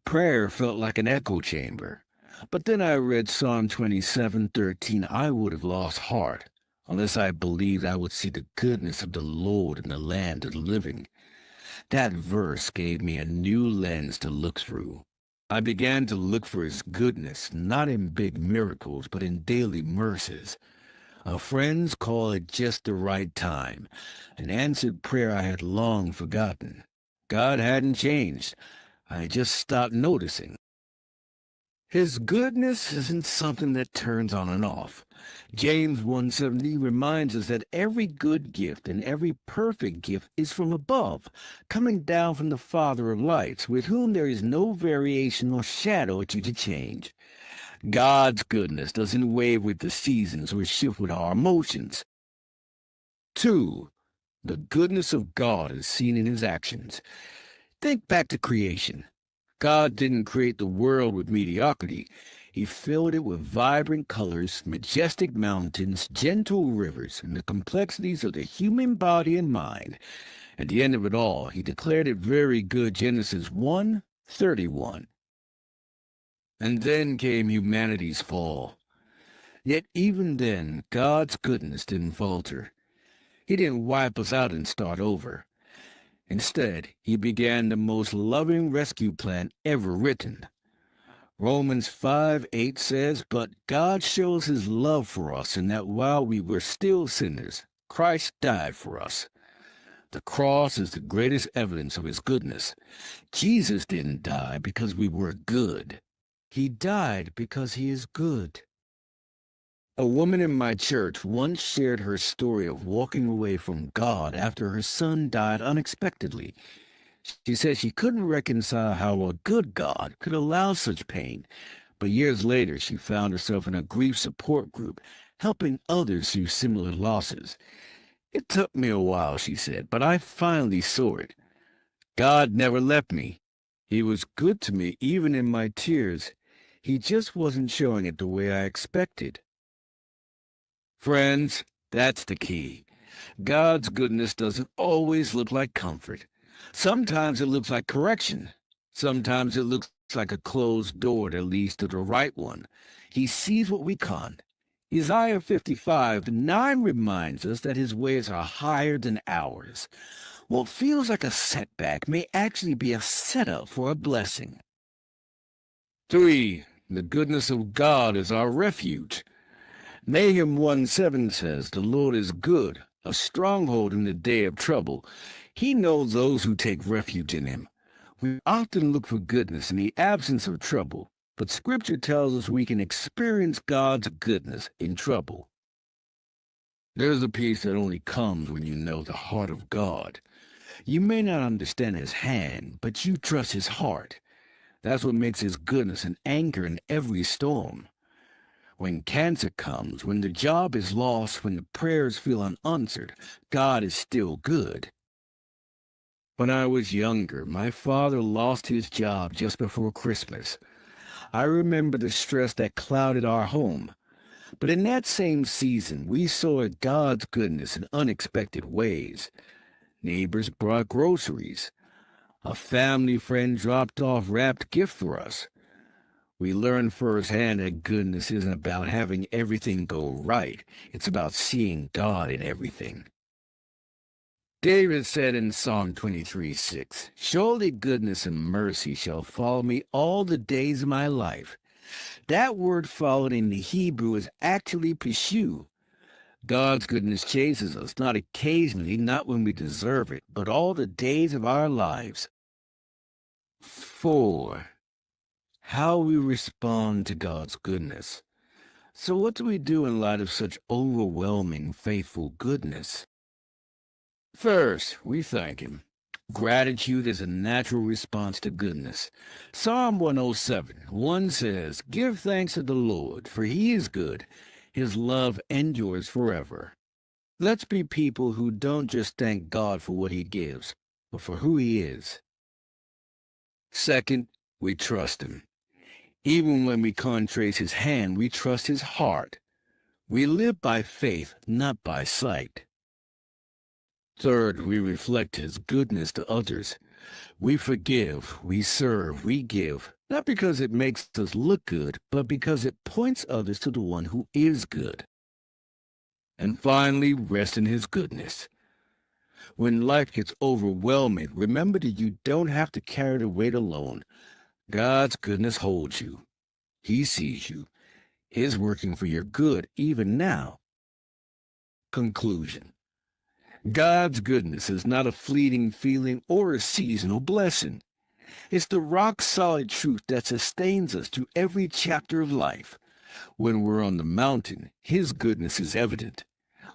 Prayer felt like an echo chamber. But then I read Psalm 27:13. I would have lost heart unless I believed I would see the goodness of the Lord in the land of the living. That verse gave me a new lens to look through. I began to look for His goodness, not in big miracles, but in daily mercies. Our friends call it just the right time, an answered prayer I had long forgotten. God hadn't changed. I just stopped noticing. His goodness isn't something that turns on and off. James 1:17 reminds us that every good gift and every perfect gift is from above, coming down from the Father of lights, with whom there is no variation or shadow due to change. God's goodness doesn't wave with the seasons or shift with our emotions. 2. The goodness of God is seen in His actions. Think back to creation. God didn't create the world with mediocrity. He filled it with vibrant colors, majestic mountains, gentle rivers, and the complexities of the human body and mind. At the end of it all, He declared it very good. Genesis 1:31. And then came humanity's fall. Yet even then, God's goodness didn't falter. He didn't wipe us out and start over. Instead, He began the most loving rescue plan ever written. Romans 5:8 says, "But God shows His love for us in that while we were still sinners, Christ died for us." The cross is the greatest evidence of His goodness. Jesus didn't die because we were good. He died because He is good. A woman in my church once shared her story of walking away from God after her son died unexpectedly. She said she couldn't reconcile how a good God could allow such pain, but years later she found herself in a grief support group, helping others through similar losses. "It took me a while," she said, "but I finally saw it. God never left me. He was good to me even in my tears. He just wasn't showing it the way I expected." Friends, that's the key. God's goodness doesn't always look like comfort. Sometimes it looks like correction. Sometimes it looks like a closed door that leads to the right one. He sees what we can't. Isaiah 55:9 reminds us that His ways are higher than ours. What feels like a setback may actually be a setup for a blessing. 3. The goodness of God is our refuge. Nahum 1:7 says, "The Lord is good, a stronghold in the day of trouble. He knows those who take refuge in Him." We often look for goodness in the absence of trouble, but Scripture tells us we can experience God's goodness in trouble. There's a peace that only comes when you know the heart of God. You may not understand his hand, but you trust his heart. That's what makes his goodness an anchor in every storm. When cancer comes, when the job is lost, when the prayers feel unanswered, God is still good. When I was younger, my father lost his job just before Christmas. I remember the stress that clouded our home. But in that same season, we saw God's goodness in unexpected ways. Neighbors brought groceries. A family friend dropped off wrapped gift for us. We learned firsthand that goodness isn't about having everything go right. It's about seeing God in everything. David said in Psalm 23:6, "Surely goodness and mercy shall follow me all the days of my life." That word followed in the Hebrew is actually pursue. God's goodness chases us, not occasionally, not when we deserve it, but all the days of our lives. 4. How we respond to God's goodness. So what do we do in light of such overwhelming, faithful goodness? First, we thank him. Gratitude is a natural response to goodness. Psalm 107:1 says, "Give thanks to the Lord, for he is good. His love endures forever." Let's be people who don't just thank God for what he gives, but for who he is. Second, we trust him. Even when we can't trace his hand, we trust his heart. We live by faith, not by sight. Third, we reflect his goodness to others. We forgive, we serve, we give, not because it makes us look good, but because it points others to the one who is good. And finally, rest in his goodness. When life gets overwhelming, remember that you don't have to carry the weight alone. God's goodness holds you. He sees you. He's working for your good even now. Conclusion. God's goodness is not a fleeting feeling or a seasonal blessing. It's the rock-solid truth that sustains us through every chapter of life. When we're on the mountain, his goodness is evident.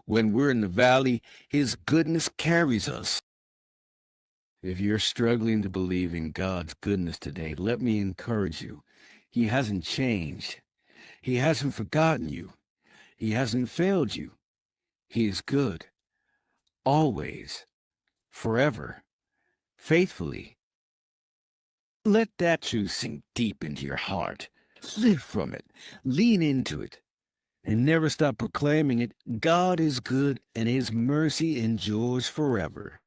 When we're in the valley, his goodness carries us. If you're struggling to believe in God's goodness today, let me encourage you. He hasn't changed. He hasn't forgotten you. He hasn't failed you. He is good. Always. Forever. Faithfully. Let that truth sink deep into your heart. Live from it. Lean into it. And never stop proclaiming it. God is good and his mercy endures forever.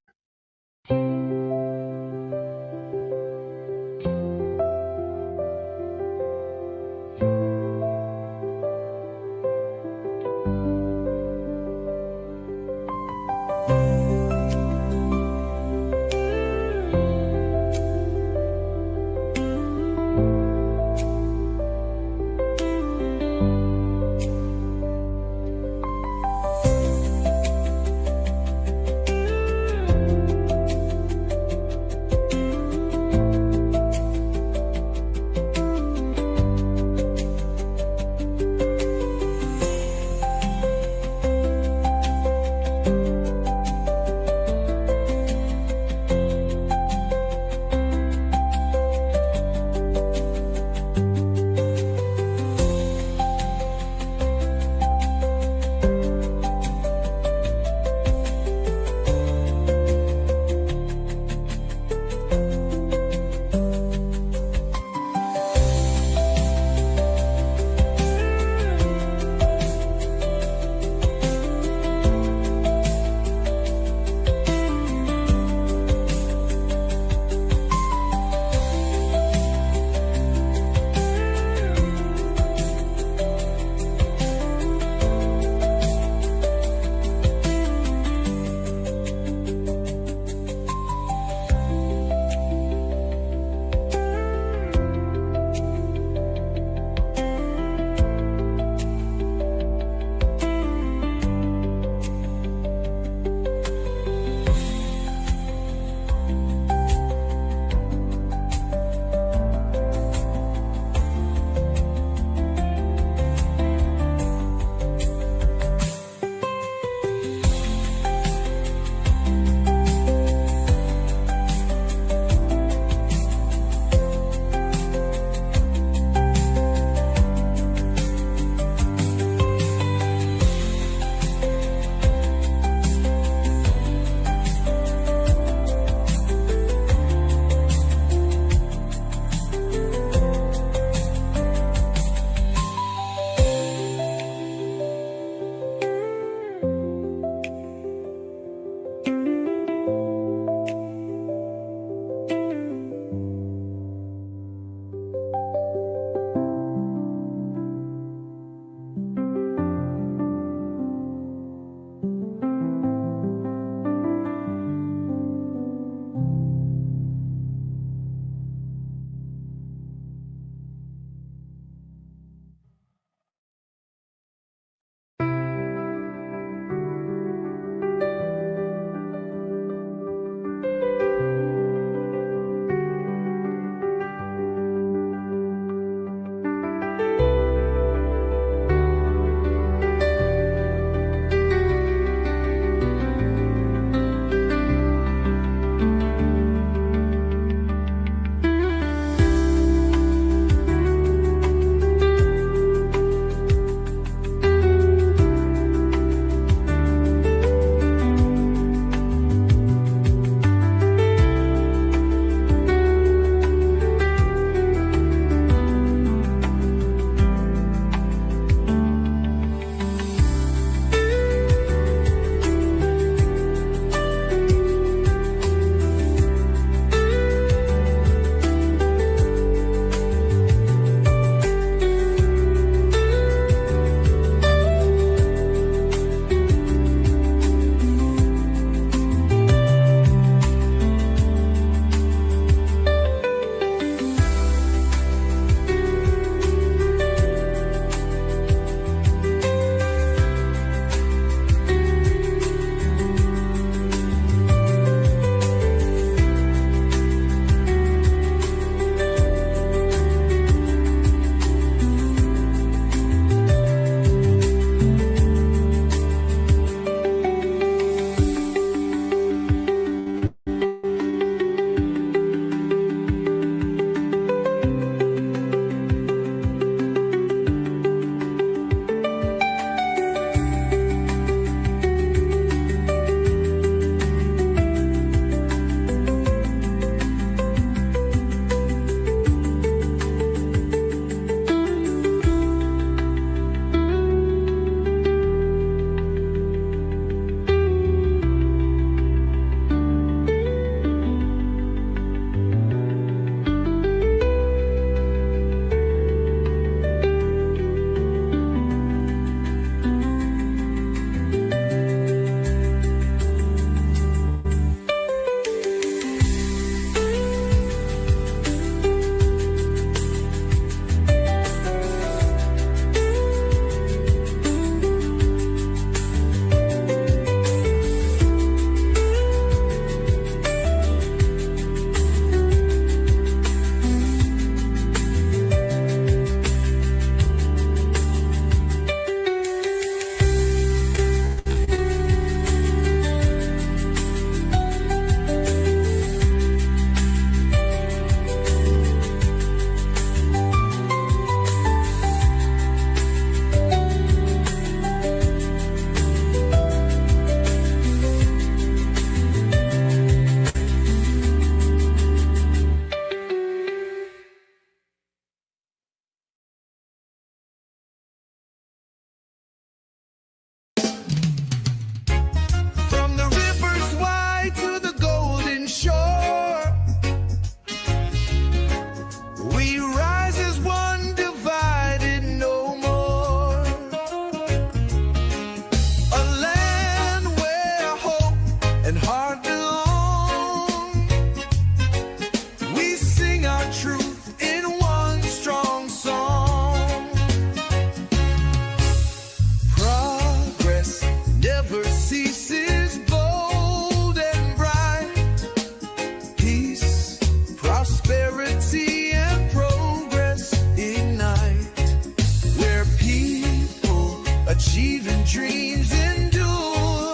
achieving dreams endure.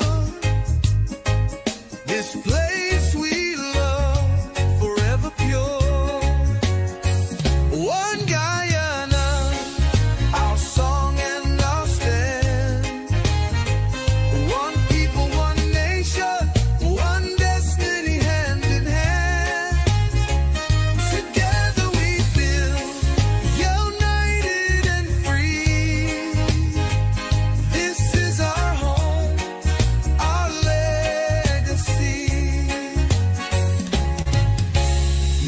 This place we love, forever pure. One Guyana, our song and our stand. One people, one nation, one destiny, hand in hand. Together we build, united and free. This is our home, our legacy.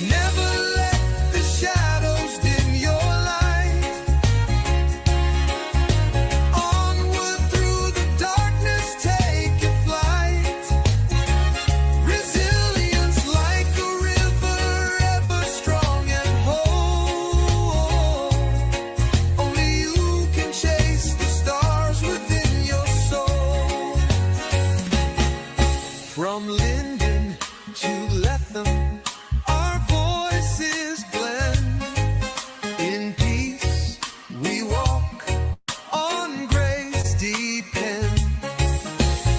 Never let the shadows dim your light. Onward through the darkness, take your flight. Resilience like a river, ever strong and whole. Only you can chase the stars within your soul. From Linden to Lethem, our voices blend. In peace we walk, on grace depend.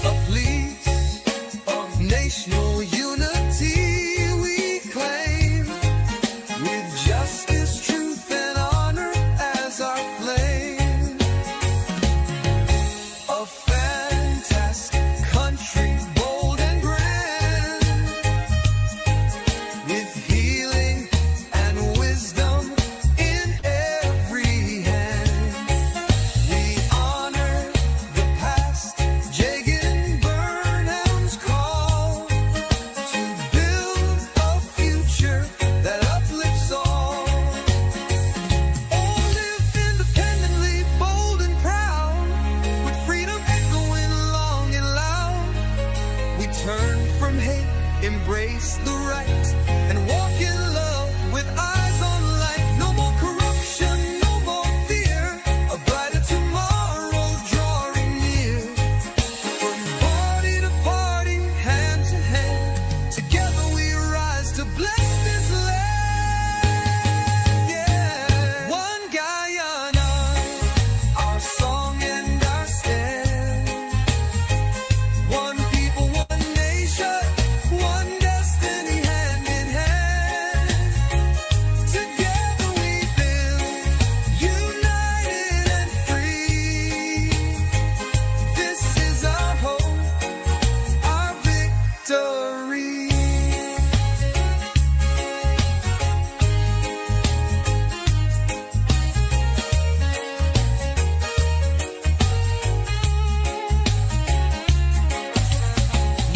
A place of national unity we claim, with justice, truth, and honor as our flame. A fantastic country, bold and grand, with healing and wisdom in every hand. We honor the past, Jagan Burnham's call to build a future that uplifts all. Oh, live independently, bold and proud, with freedom echoing long and loud. We turn from hate, embrace the right, and walk in love with eyes on light. No more corruption, no more fear, a brighter tomorrow drawing near. From party to party, hand to hand, together we rise to bless this land. Yeah. One Guyana, our song and our stand. One people, one nation, one destiny, hand in hand. Together we build, united and free. This is our hope, our victory.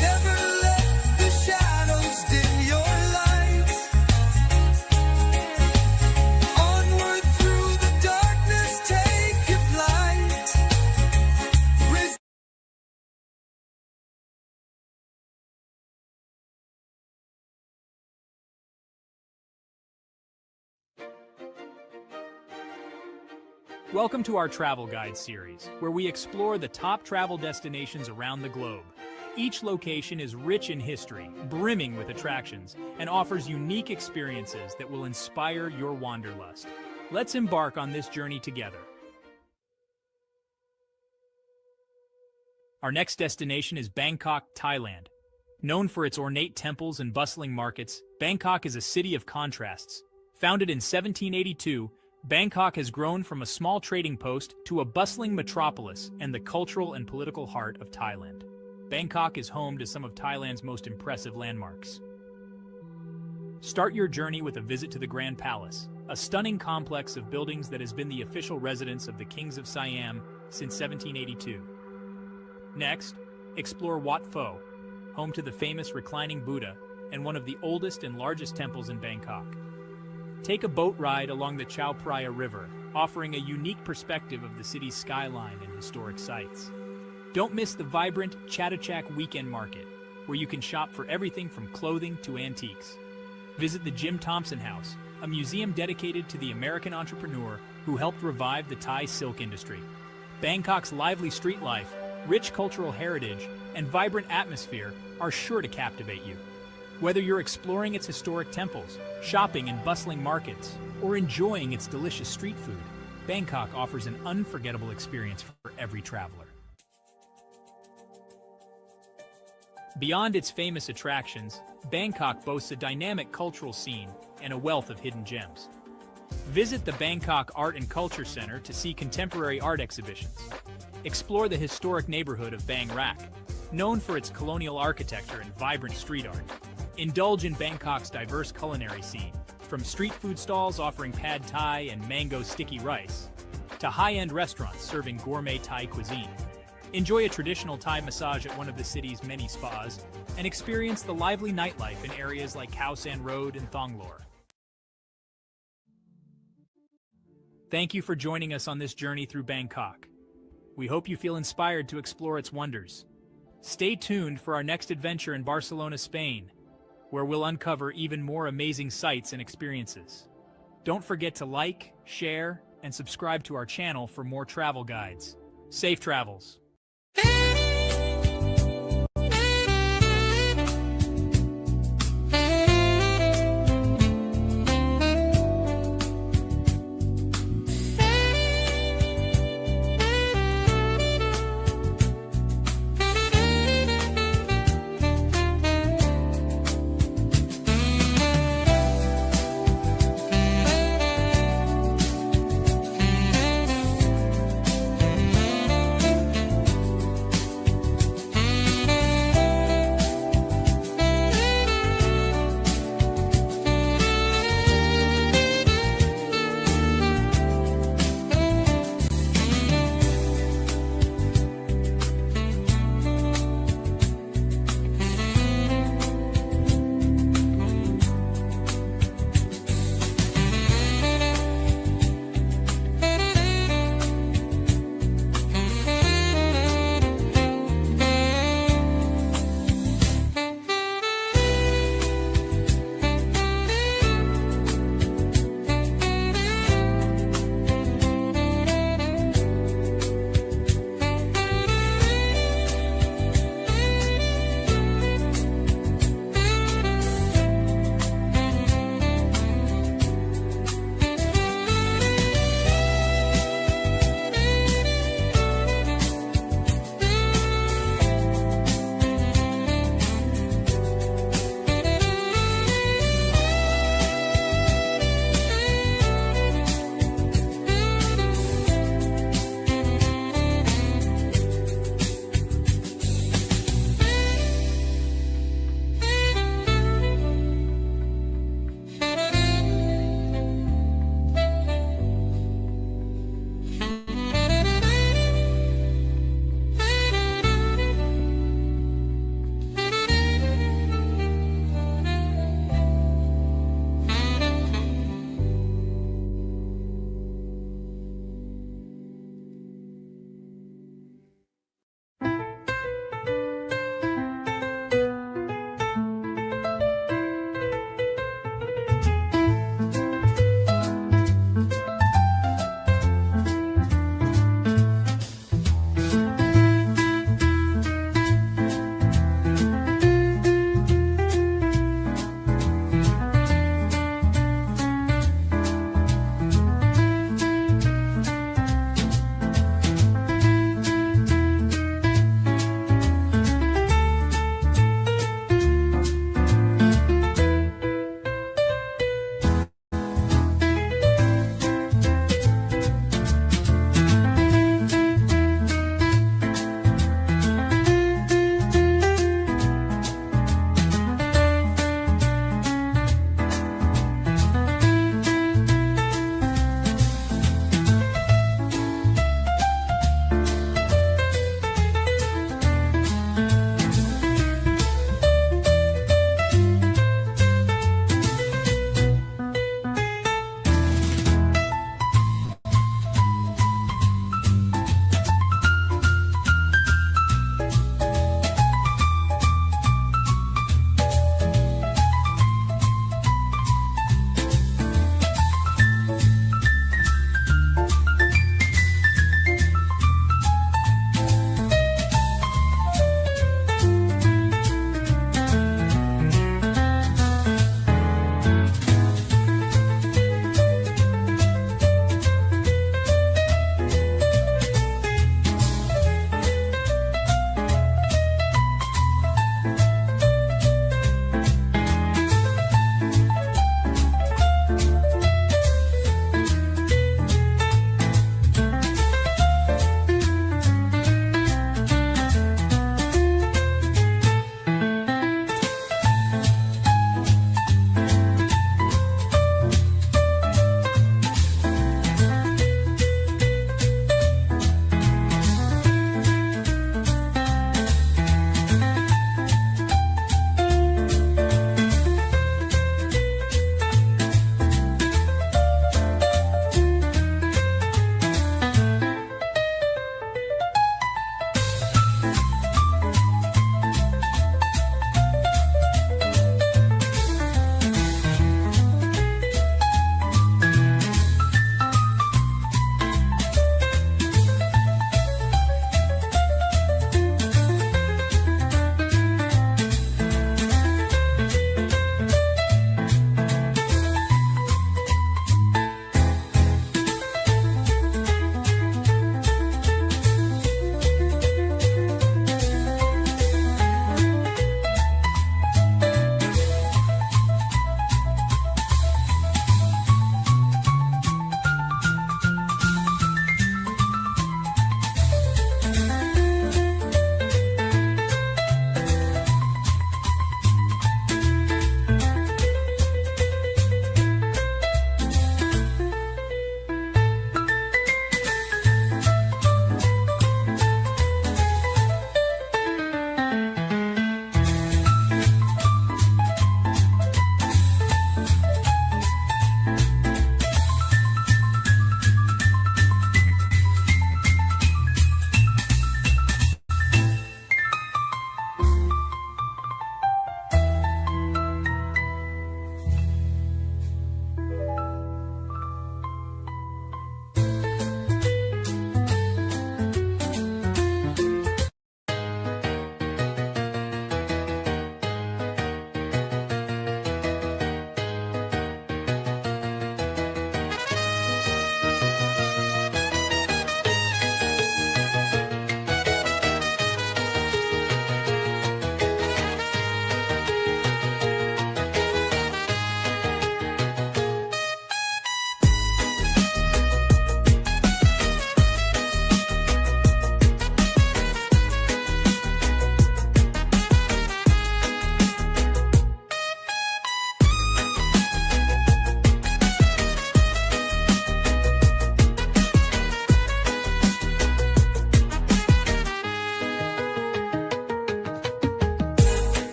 Never let the shadows dim your light. Onward through the darkness, take your flight. Welcome to our travel guide series, where we explore the top travel destinations around the globe. Each location is rich in history, brimming with attractions, and offers unique experiences that will inspire your wanderlust. Let's embark on this journey together. Our next destination is Bangkok, Thailand. Known for its ornate temples and bustling markets, Bangkok is a city of contrasts. Founded in 1782, Bangkok has grown from a small trading post to a bustling metropolis and the cultural and political heart of Thailand. Bangkok is home to some of Thailand's most impressive landmarks. Start your journey with a visit to the Grand Palace, a stunning complex of buildings that has been the official residence of the kings of Siam since 1782. Next, explore Wat Pho, home to the famous reclining Buddha and one of the oldest and largest temples in Bangkok. Take a boat ride along the Chao Phraya River, offering a unique perspective of the city's skyline and historic sites. Don't miss the vibrant Chatuchak Weekend Market, where you can shop for everything from clothing to antiques. Visit the Jim Thompson House, a museum dedicated to the American entrepreneur who helped revive the Thai silk industry. Bangkok's lively street life, rich cultural heritage, and vibrant atmosphere are sure to captivate you. Whether you're exploring its historic temples, shopping in bustling markets, or enjoying its delicious street food, Bangkok offers an unforgettable experience for every traveler. Beyond its famous attractions, Bangkok boasts a dynamic cultural scene and a wealth of hidden gems. Visit the Bangkok Art and Culture Center to see contemporary art exhibitions. Explore the historic neighborhood of Bang Rak, known for its colonial architecture and vibrant street art. Indulge in Bangkok's diverse culinary scene, from street food stalls offering pad thai and mango sticky rice, to high-end restaurants serving gourmet Thai cuisine. Enjoy a traditional Thai massage at one of the city's many spas, and experience the lively nightlife in areas like Khao San Road and Thonglor. Thank you for joining us on this journey through Bangkok. We hope you feel inspired to explore its wonders. Stay tuned for our next adventure in Barcelona, Spain, where we'll uncover even more amazing sights and experiences. Don't forget to like, share, and subscribe to our channel for more travel guides. Safe travels!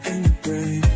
been a baby.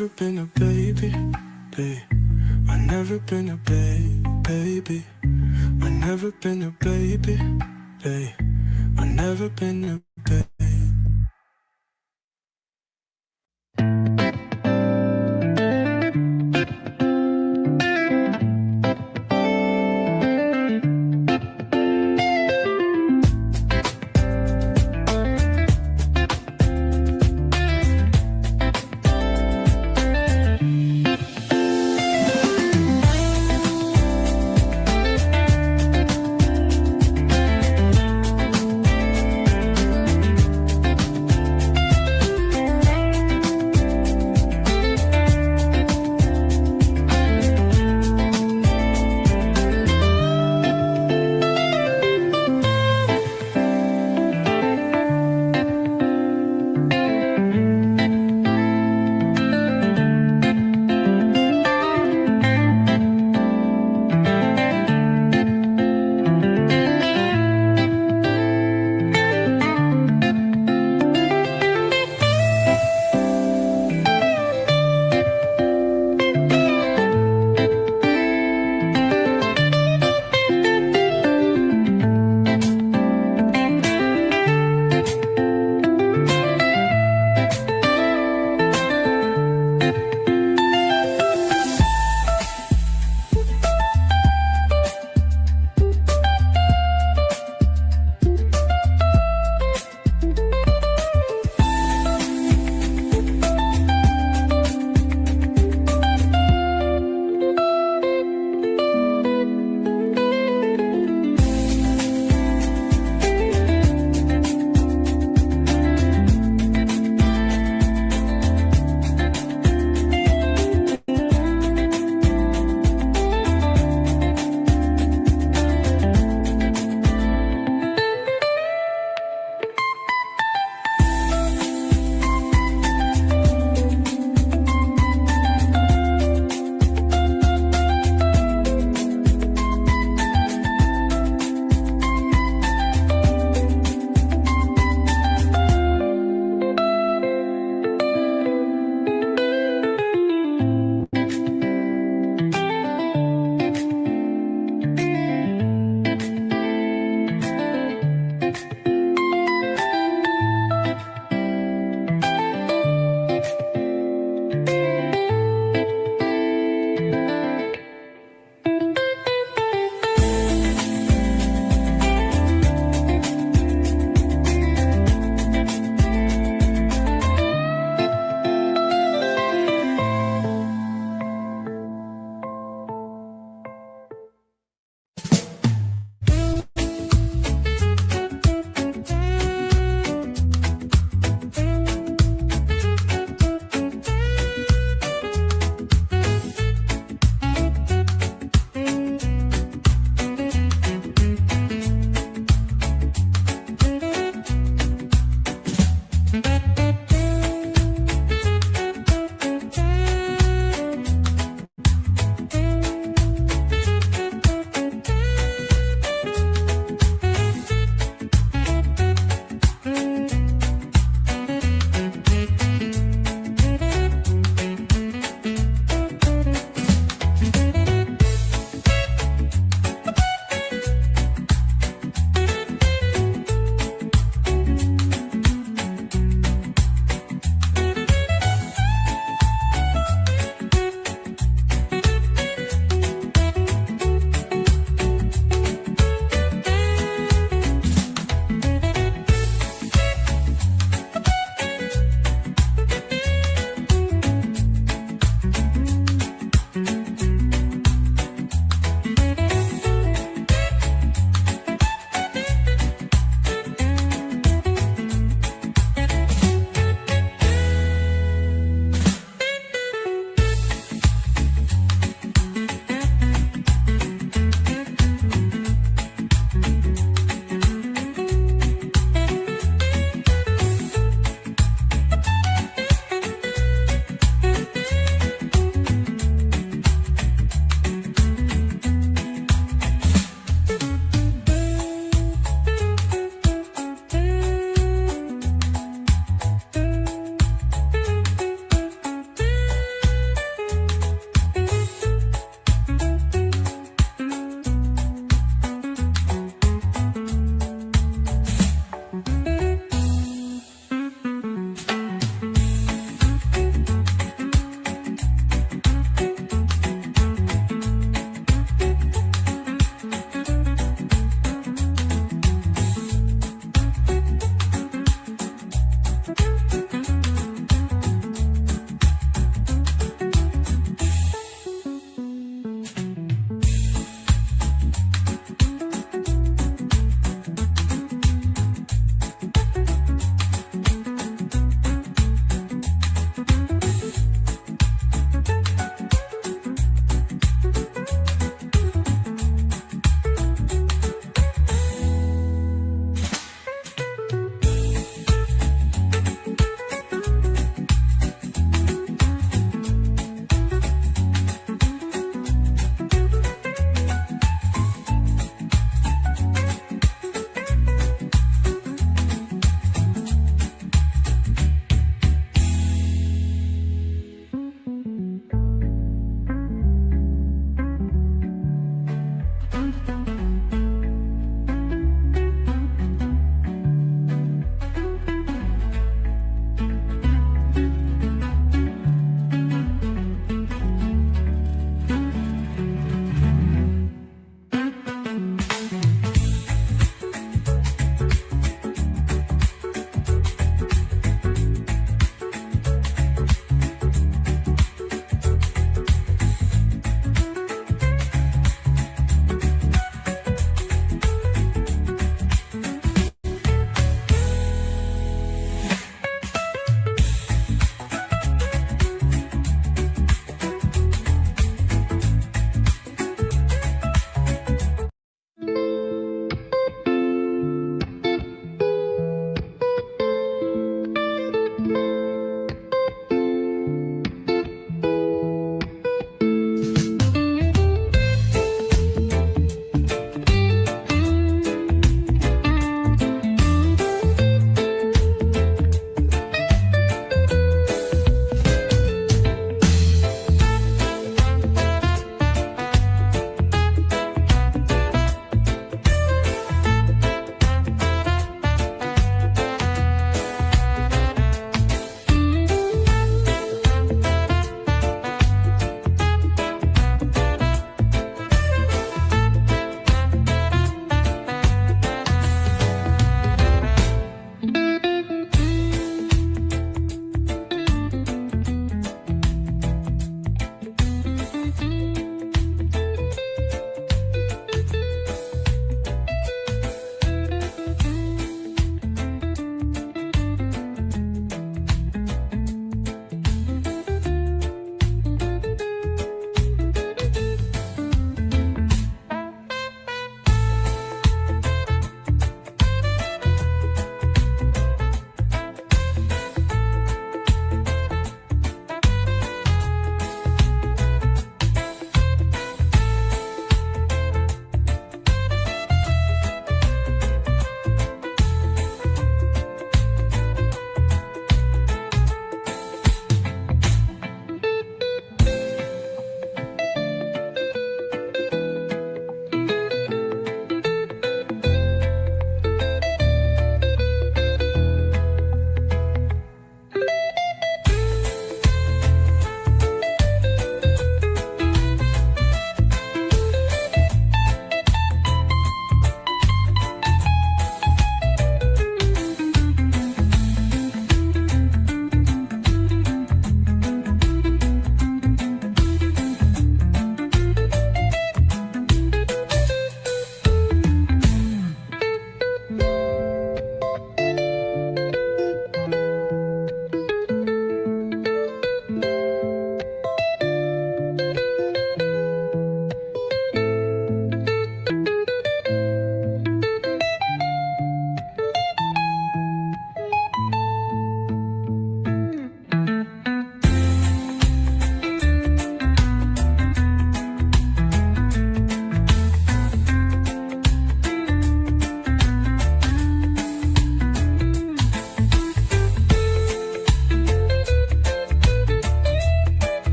Never been a baby, babe. I never been a baby. I never been a baby, babe. I never been a baby.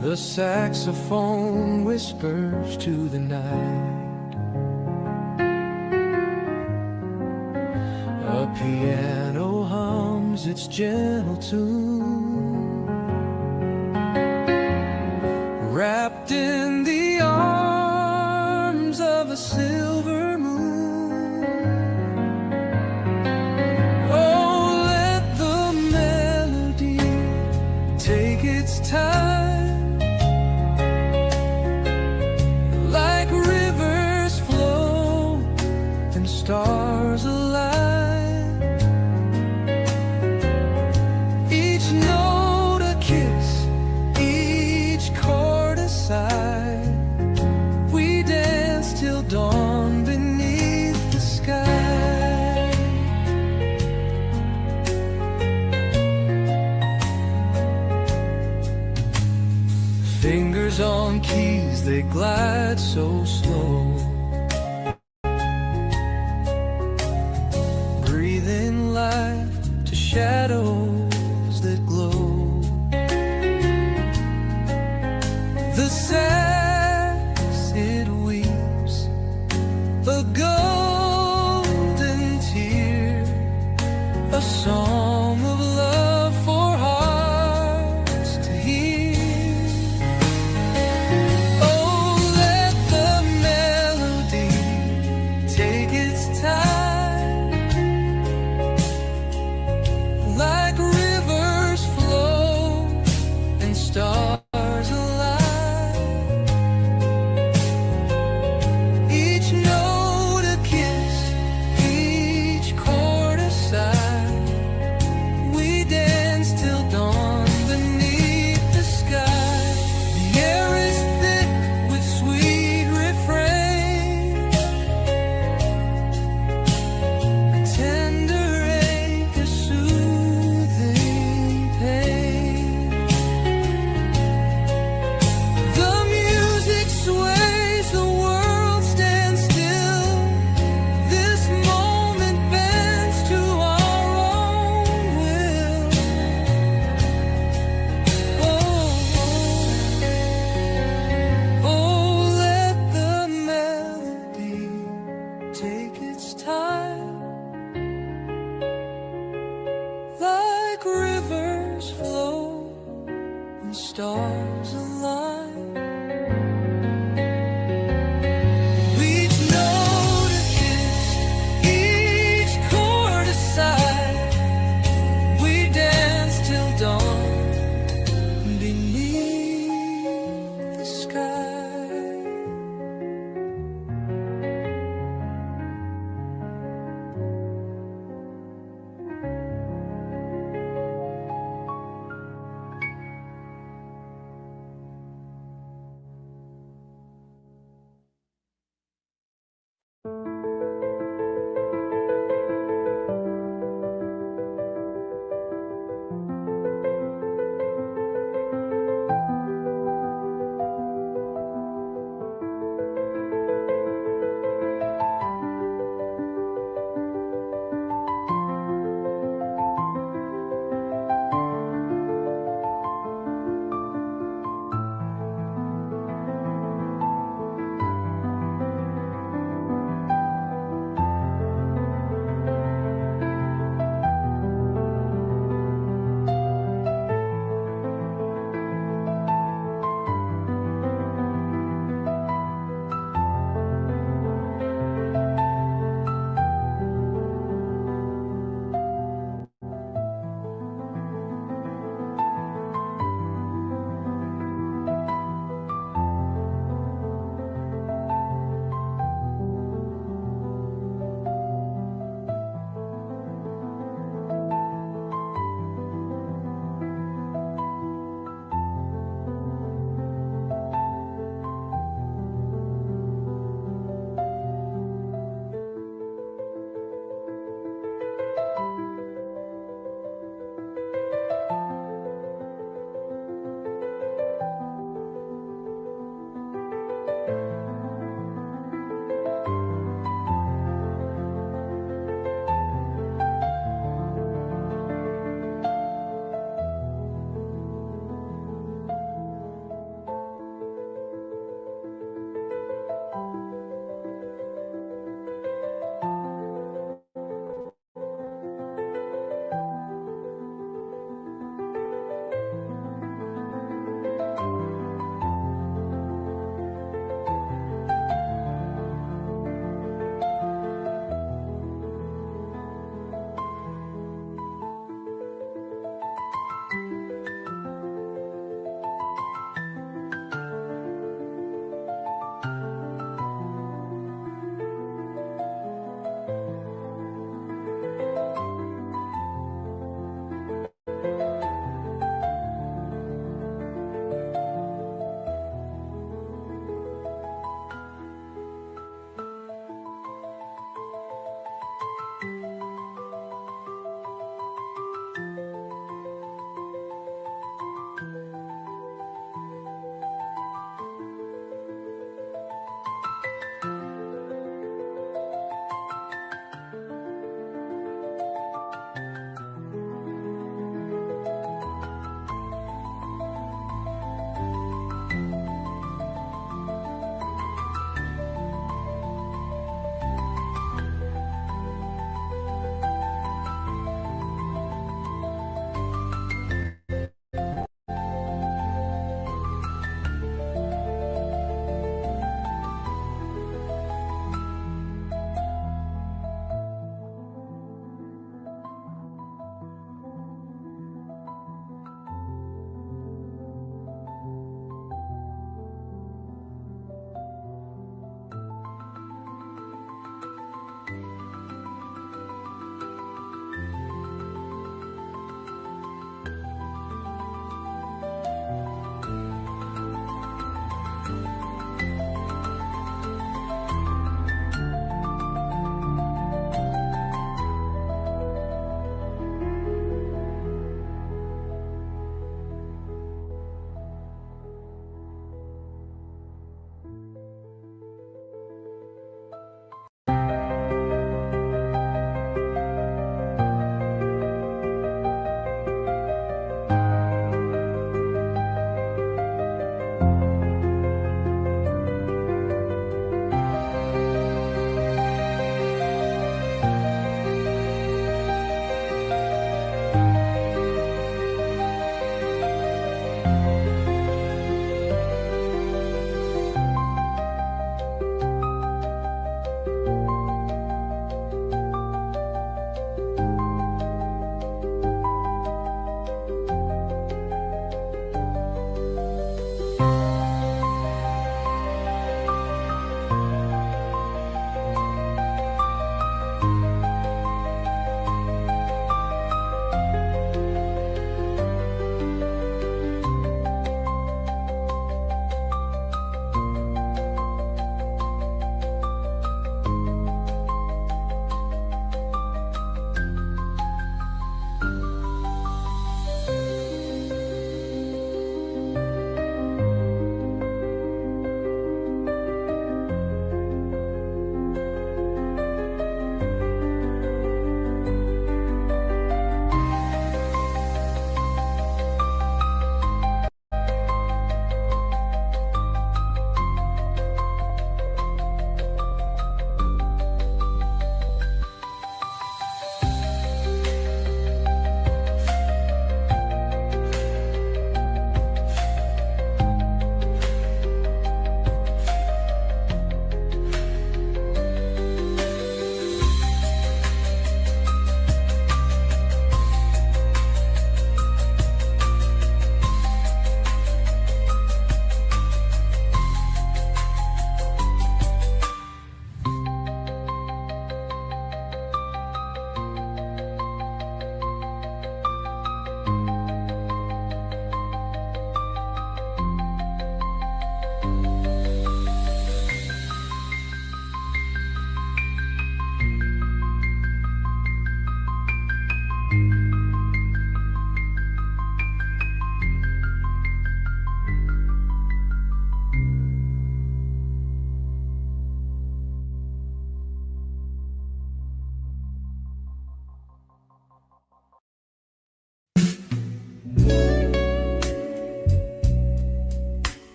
The saxophone whispers to the night. A piano hums its gentle tune, wrapped in the arms of a silver moon. Oh, let the melody take its time, like rivers flow and stars align. Each note a kiss, each chord a sigh. We dance till dawn beneath the sky. Fingers on keys, they glide so slow, breathing life to shadows that glow. The sax, it weeps a golden tear, a song of love for hearts to hear. Oh, let the melody take its time, like rivers flow and stars align. Each note a kiss, each chord a sigh. We dance till dawn beneath the sky. The air is thick with sweet refrain, a tender ache, a soothing pain. The music sways, the world stands still. This moment bends to our own will. Oh, let the melody take its time, like rivers flow and stars align. Each note a kiss, each chord a sigh. We dance till dawn beneath the sky.